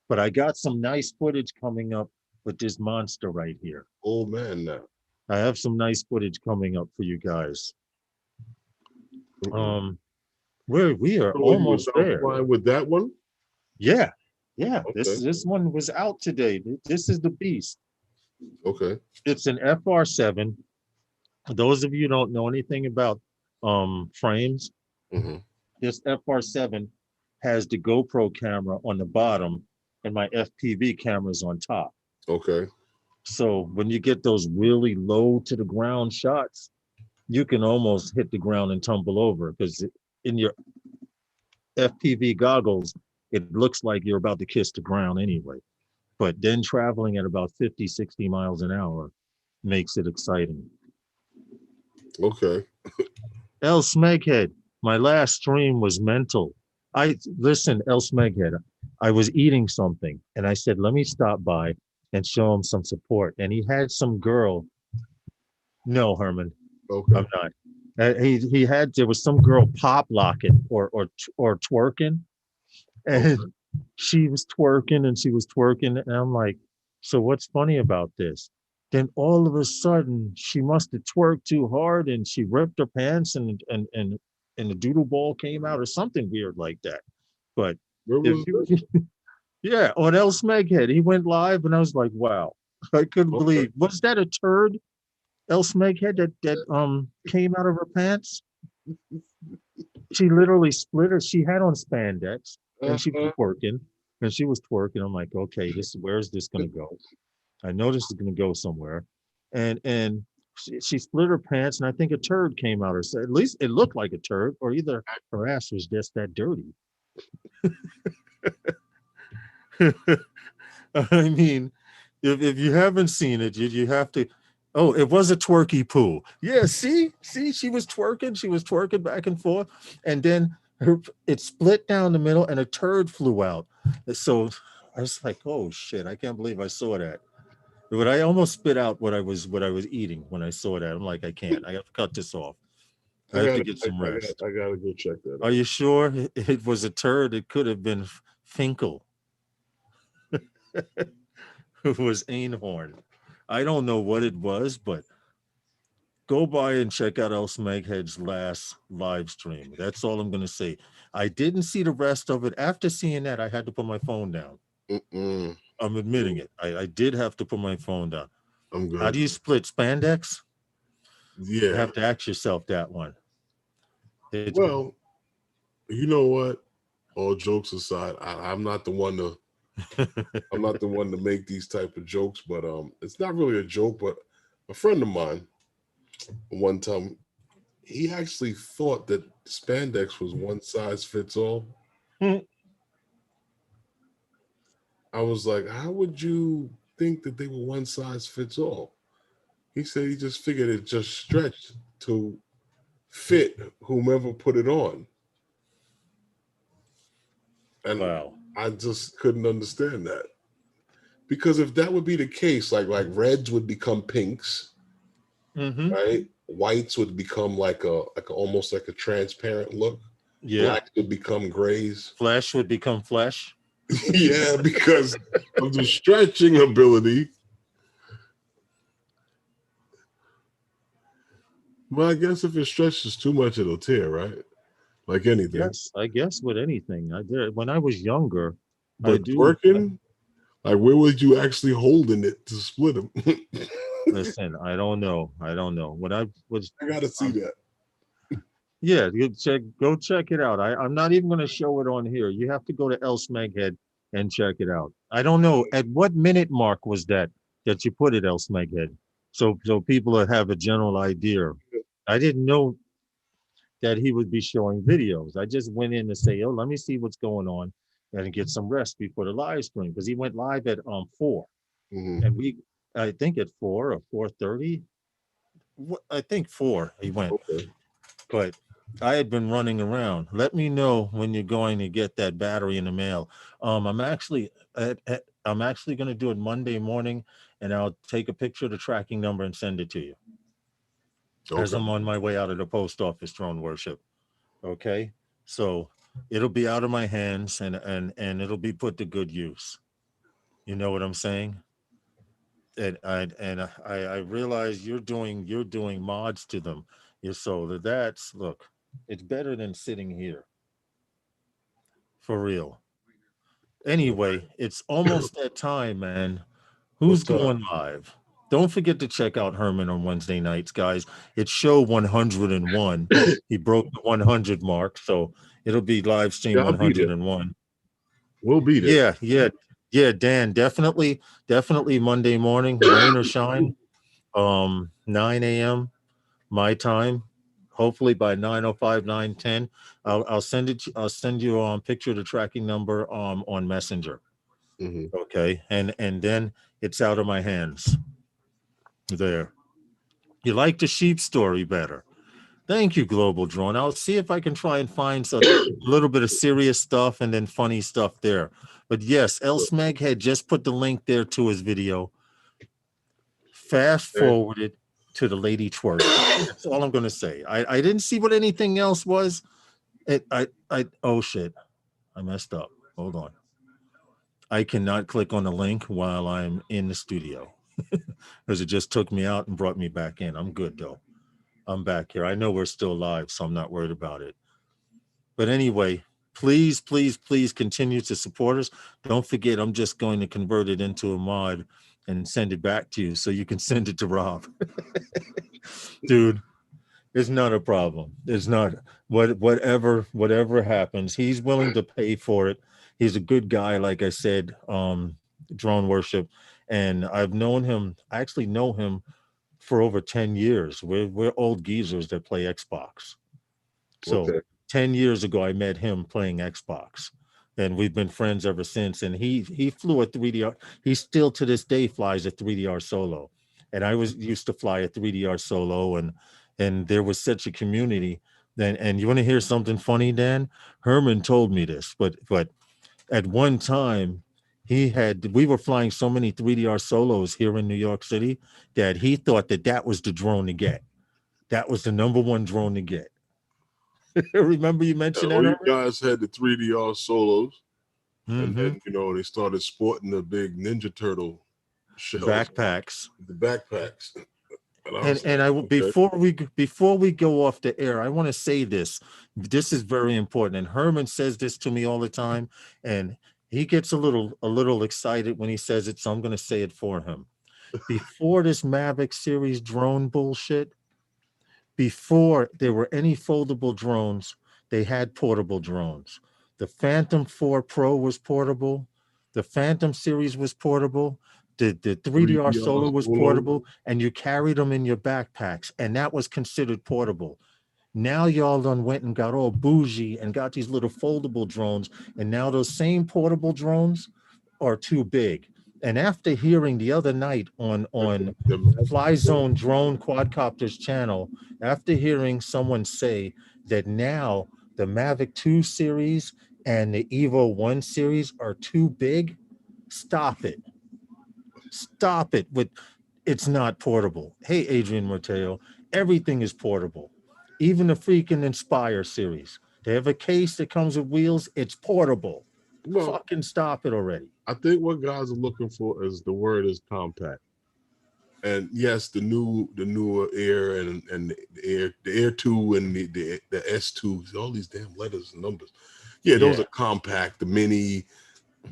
Speaker 2: But I got some nice footage coming up with this monster right here.
Speaker 1: Old man now.
Speaker 2: I have some nice footage coming up for you guys. We are almost there.
Speaker 1: Flying with that one?
Speaker 2: Yeah. Okay. This one was out today. This is the beast.
Speaker 1: Okay.
Speaker 2: It's an FR7. Those of you who don't know anything about frames, this FR7 has the GoPro camera on the bottom and my FPV camera's on top.
Speaker 1: Okay.
Speaker 2: So when you get those really low to the ground shots, you can almost hit the ground and tumble over because in your FPV goggles, it looks like you're about to kiss the ground anyway. But then traveling at about 50, 60 miles an hour makes it exciting.
Speaker 1: Okay.
Speaker 2: El Smeghead, my last stream was mental. Listen, El Smeghead, I was eating something and I said, let me stop by and show him some support. And he had some girl. No, Herman.
Speaker 1: Okay.
Speaker 2: I'm not. There was some girl pop locking or twerking. And she was twerking and I'm like, so what's funny about this? Then all of a sudden she must have twerked too hard and she ripped her pants and the doodle ball came out or something weird like that. But yeah, on El Smeghead, he went live and I was like, wow, I couldn't believe. Was that a turd, El Smeghead, that came out of her pants? She literally split her. She had on spandex. And she was twerking. I'm like, okay, where's this gonna go? I know this is gonna go somewhere. And she split her pants, and I think a turd came out. Or so at least it looked like a turd, or either her ass was just that dirty. I mean, if you haven't seen it, you have to. Oh, it was a twerky poo. Yeah, see, she was twerking. She was twerking back and forth, and then it split down the middle, and a turd flew out. So I was like, oh shit, I can't believe I saw that. But I almost spit out what I was eating when I saw that. I'm like, I can't. I have to cut this off. I have to get some rest.
Speaker 1: I gotta go check that
Speaker 2: Are
Speaker 1: out.
Speaker 2: you sure it was a turd? It could have been Finkel. It was Einhorn. I don't know what it was, but go by and check out El Smeghead's last live stream. That's all I'm going to say. I didn't see the rest of it. After seeing that, I had to put my phone down.
Speaker 1: Mm-mm.
Speaker 2: I'm admitting it. I did have to put my phone down.
Speaker 1: I'm
Speaker 2: How
Speaker 1: good.
Speaker 2: do you split spandex? You
Speaker 1: Yeah.
Speaker 2: have to ask yourself that one. It's
Speaker 1: Well, you know what? All jokes aside, I'm not the one to I'm not the one to make these type of jokes, but it's not really a joke, but a friend of mine one time he actually thought that spandex was one size fits all. I was like, how would you think that they were one size fits all? He said he just figured it just stretched to fit whomever put it on. And
Speaker 2: wow.
Speaker 1: I just couldn't understand that. Because if that would be the case, like reds would become pinks,
Speaker 2: Mm-hmm.
Speaker 1: right? Whites would become like a almost like a transparent look.
Speaker 2: Yeah.
Speaker 1: Blacks would become grays.
Speaker 2: Flesh would become flesh.
Speaker 1: Yeah, because of the stretching ability. Well, I guess if it stretches too much, it'll tear, right? Like anything.
Speaker 2: Yes, I guess with anything. I did when I was younger. I
Speaker 1: But
Speaker 2: do.
Speaker 1: twerking, like where would you actually holding it to split them?
Speaker 2: Listen, I don't know. I don't know. When I was,
Speaker 1: I gotta see
Speaker 2: um,
Speaker 1: that.
Speaker 2: yeah, go check it out. I'm not even going to show it on here. You have to go to El Smeghead and check it out. I don't know at what minute mark was that you put it El Smeghead, so people will have a general idea. I didn't know that he would be showing videos. I just went in to say, oh, let me see what's going on and get some rest before the live stream because he went live at 4,
Speaker 1: Hmm.
Speaker 2: and I think at 4 or 4:30. I think 4 he went,
Speaker 1: Okay.
Speaker 2: but I had been running around. Let me know when you're going to get that battery in the mail. I'm actually going to do it Monday morning, and I'll take a picture of the tracking number and send it to you as
Speaker 1: Okay.
Speaker 2: I'm on my way out of the post office. Drone worship. Okay, so it'll be out of my hands, and it'll be put to good use. You know what I'm saying? And I realize you're doing mods to them. So that's look, it's better than sitting here for real. Anyway, it's almost that time, man. Who's
Speaker 1: What's up?
Speaker 2: going live? Don't forget to check out Herman on Wednesday nights, guys. It's show 101. He broke the 100 mark, so it'll be live stream
Speaker 1: Yeah, I'll be there.
Speaker 2: 101.
Speaker 1: We'll be there.
Speaker 2: Yeah, Dan, definitely Monday morning, rain or shine, 9 a.m. my time. Hopefully by 9:05, 9:10. I'll send you picture of the tracking number on Messenger.
Speaker 1: Hmm.
Speaker 2: Okay. And then it's out of my hands. There. You like the sheep story better. Thank you, Global Drone. I'll see if I can try and find a little bit of serious stuff and then funny stuff there. But yes, El Smeg had just put the link there to his video. Fast
Speaker 1: Okay.
Speaker 2: forwarded to the lady twerking. That's all I'm going to say. I didn't see what anything else was. Oh shit. I messed up. Hold on. I cannot click on the link while I'm in the studio because it just took me out and brought me back in. I'm good though. I'm back here. I know we're still live, so I'm not worried about it. But anyway, please continue to support us. Don't forget, I'm just going to convert it into a mod and send it back to you so you can send it to Rob. Dude, it's not a problem. It's not whatever happens. He's willing to pay for it. He's a good guy, like I said, drone worship. And I've known him, I actually know him for over 10 years. We're old geezers that play Xbox. So
Speaker 1: Okay.
Speaker 2: 10 years ago, I met him playing Xbox, and we've been friends ever since. And he flew a 3DR. He still to this day flies a 3DR Solo, and I was used to fly a 3DR Solo, and there was such a community. Then, and you want to hear something funny, Dan? Herman told me this, but at one time we were flying so many 3DR Solos here in New York City that he thought that was the drone to get. That was the number one drone to get. Remember you mentioned
Speaker 1: All
Speaker 2: that,
Speaker 1: you
Speaker 2: Herman?
Speaker 1: guys had the 3DR Solos, and
Speaker 2: Mhm.
Speaker 1: then they started sporting the big Ninja Turtle shells,
Speaker 2: Backpacks.
Speaker 1: the backpacks. And I
Speaker 2: And
Speaker 1: was
Speaker 2: and
Speaker 1: like,
Speaker 2: I
Speaker 1: okay.
Speaker 2: before we go off the air, I want to say this. This is very important. And Herman says this to me all the time, and he gets a little excited when he says it. So I'm going to say it for him. Before this Mavic series drone bullshit, before there were any foldable drones, they had portable drones. The Phantom 4 Pro was portable. The Phantom series was portable. The 3DR
Speaker 1: 3DR
Speaker 2: Solar was
Speaker 1: Solo.
Speaker 2: portable, and you carried them in your backpacks, and that was considered portable. Now y'all done went and got all bougie and got these little foldable drones, and now those same portable drones are too big. And after hearing the other night on
Speaker 1: The Mavic
Speaker 2: Fly
Speaker 1: Pro.
Speaker 2: Zone Drone Quadcopters channel, after hearing someone say that now the Mavic 2 series and the Evo 1 series are too big, stop it. Stop it with it's not portable. Hey, Adrian Mateo, everything is portable. Even the freaking Inspire series. They have a case that comes with wheels, it's portable.
Speaker 1: Well,
Speaker 2: Fucking stop it already.
Speaker 1: I think what guys are looking for is the word is compact. And yes, the newer Air and the Air 2 and the S2, all these damn letters and numbers. Yeah, those
Speaker 2: Yeah.
Speaker 1: are compact. The Mini,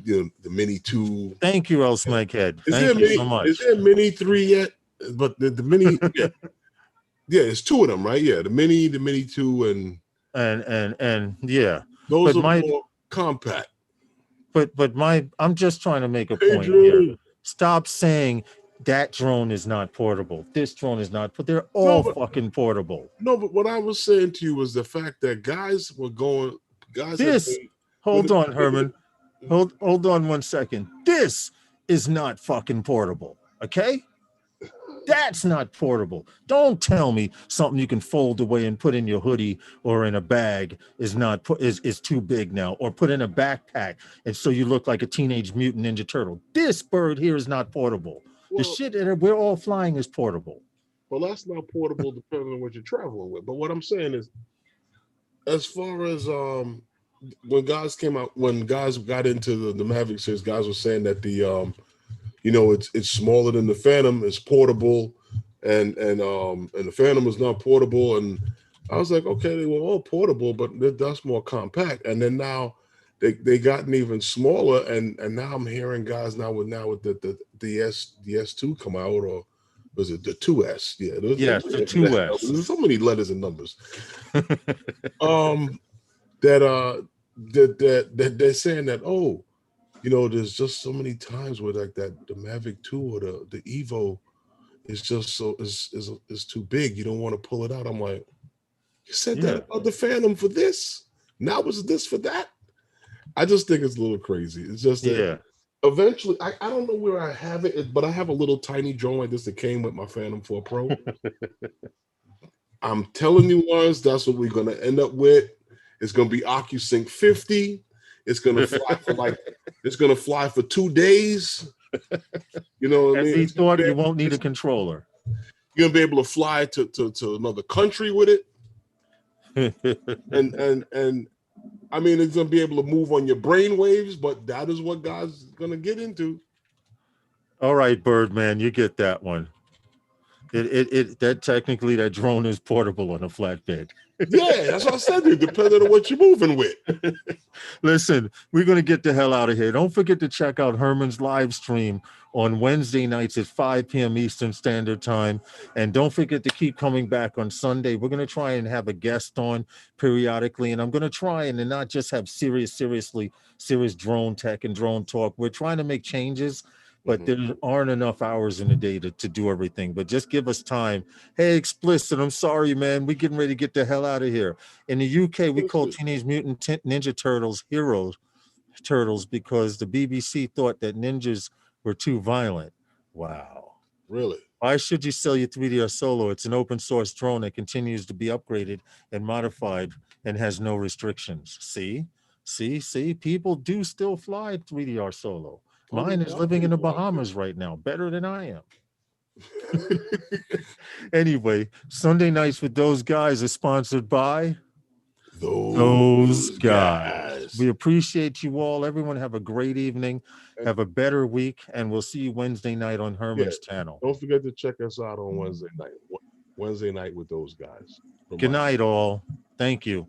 Speaker 1: the Mini 2.
Speaker 2: Thank you, El Smeghead.
Speaker 1: Is there a
Speaker 2: Thank you so
Speaker 1: Mini? Is
Speaker 2: much.
Speaker 1: there a Mini 3 yet? But the Mini, yeah, it's two of them, right? Yeah, the Mini 2, and
Speaker 2: And yeah.
Speaker 1: those
Speaker 2: But
Speaker 1: are
Speaker 2: my
Speaker 1: more compact.
Speaker 2: but my I'm just trying to make a point here.
Speaker 1: Adrian.
Speaker 2: Stop saying that drone is not portable. This drone is not, but they're
Speaker 1: No,
Speaker 2: all
Speaker 1: but
Speaker 2: fucking portable.
Speaker 1: no, but what I was saying to you was the fact that guys have
Speaker 2: This,
Speaker 1: been when
Speaker 2: hold on, Herman. Hold on 1 second. This is not fucking portable. Okay? That's not portable. Don't tell me something you can fold away and put in your hoodie or in a bag is not is too big now, or put in a backpack and so you look like a teenage mutant ninja turtle. This bird here is not portable. The
Speaker 1: well,
Speaker 2: shit that we're all flying is portable.
Speaker 1: well, that's not portable depending on what you're traveling with. But what I'm saying is, as far as when guys got into the Mavic series, guys were saying that it's smaller than the Phantom, it's portable, and the Phantom is not portable. And I was like, okay, they were all portable, but that's more compact. And then now they gotten even smaller, and now I'm hearing guys with the S2 come out, or was it the 2S? Yeah,
Speaker 2: Yes, the 2S.
Speaker 1: there's so many letters and numbers. That they're saying that, oh, there's just so many times where like that the Mavic 2 or the Evo is just is too big. You don't want to pull it out. I'm like, you said that
Speaker 2: Yeah.
Speaker 1: about the Phantom for this. Now is this for that? I just think it's a little crazy. It's just that
Speaker 2: Yeah.
Speaker 1: eventually, I don't know where I have it, but I have a little tiny drone like this that came with my Phantom 4 Pro. I'm telling you, ones, that's what we're gonna end up with. It's gonna be OcuSync 50. It's gonna fly for 2 days. You know what I
Speaker 2: As
Speaker 1: mean?
Speaker 2: he thought, you won't need a controller.
Speaker 1: You're gonna be able to fly to another country with it, and I mean, it's gonna be able to move on your brain waves. But that is what God's gonna get into.
Speaker 2: All right, Birdman, you get that one. That technically that drone is portable on a flatbed.
Speaker 1: Yeah, that's what I said. It depending on what you're moving with.
Speaker 2: Listen, we're going to get the hell out of here. Don't forget to check out Herman's live stream on Wednesday nights at 5 p.m. Eastern Standard Time. And don't forget to keep coming back on Sunday. We're going to try and have a guest on periodically. And I'm going to try and not just have serious drone tech and drone talk. We're trying to make changes but there aren't enough hours in the day to do everything. But just give us time. Hey, Explicit, I'm sorry, man. We getting ready to get the hell out of here. In the UK, we call Teenage Mutant Ninja Turtles Heroes Turtles because the BBC thought that ninjas were too violent. Wow.
Speaker 1: Really?
Speaker 2: Why should you sell your 3DR Solo? It's an open source drone that continues to be upgraded and modified and has no restrictions. See? People do still fly 3DR Solo. Mine is living in the Bahamas right now, better than I am. Anyway, Sunday Nights with Those Guys is sponsored by Those guys. We appreciate you all. Everyone have a great evening. Have a better week, and we'll see you Wednesday night on Herman's channel.
Speaker 1: Don't forget to check us out on Wednesday night. Wednesday night with Those Guys.
Speaker 2: Good night, all. Thank you.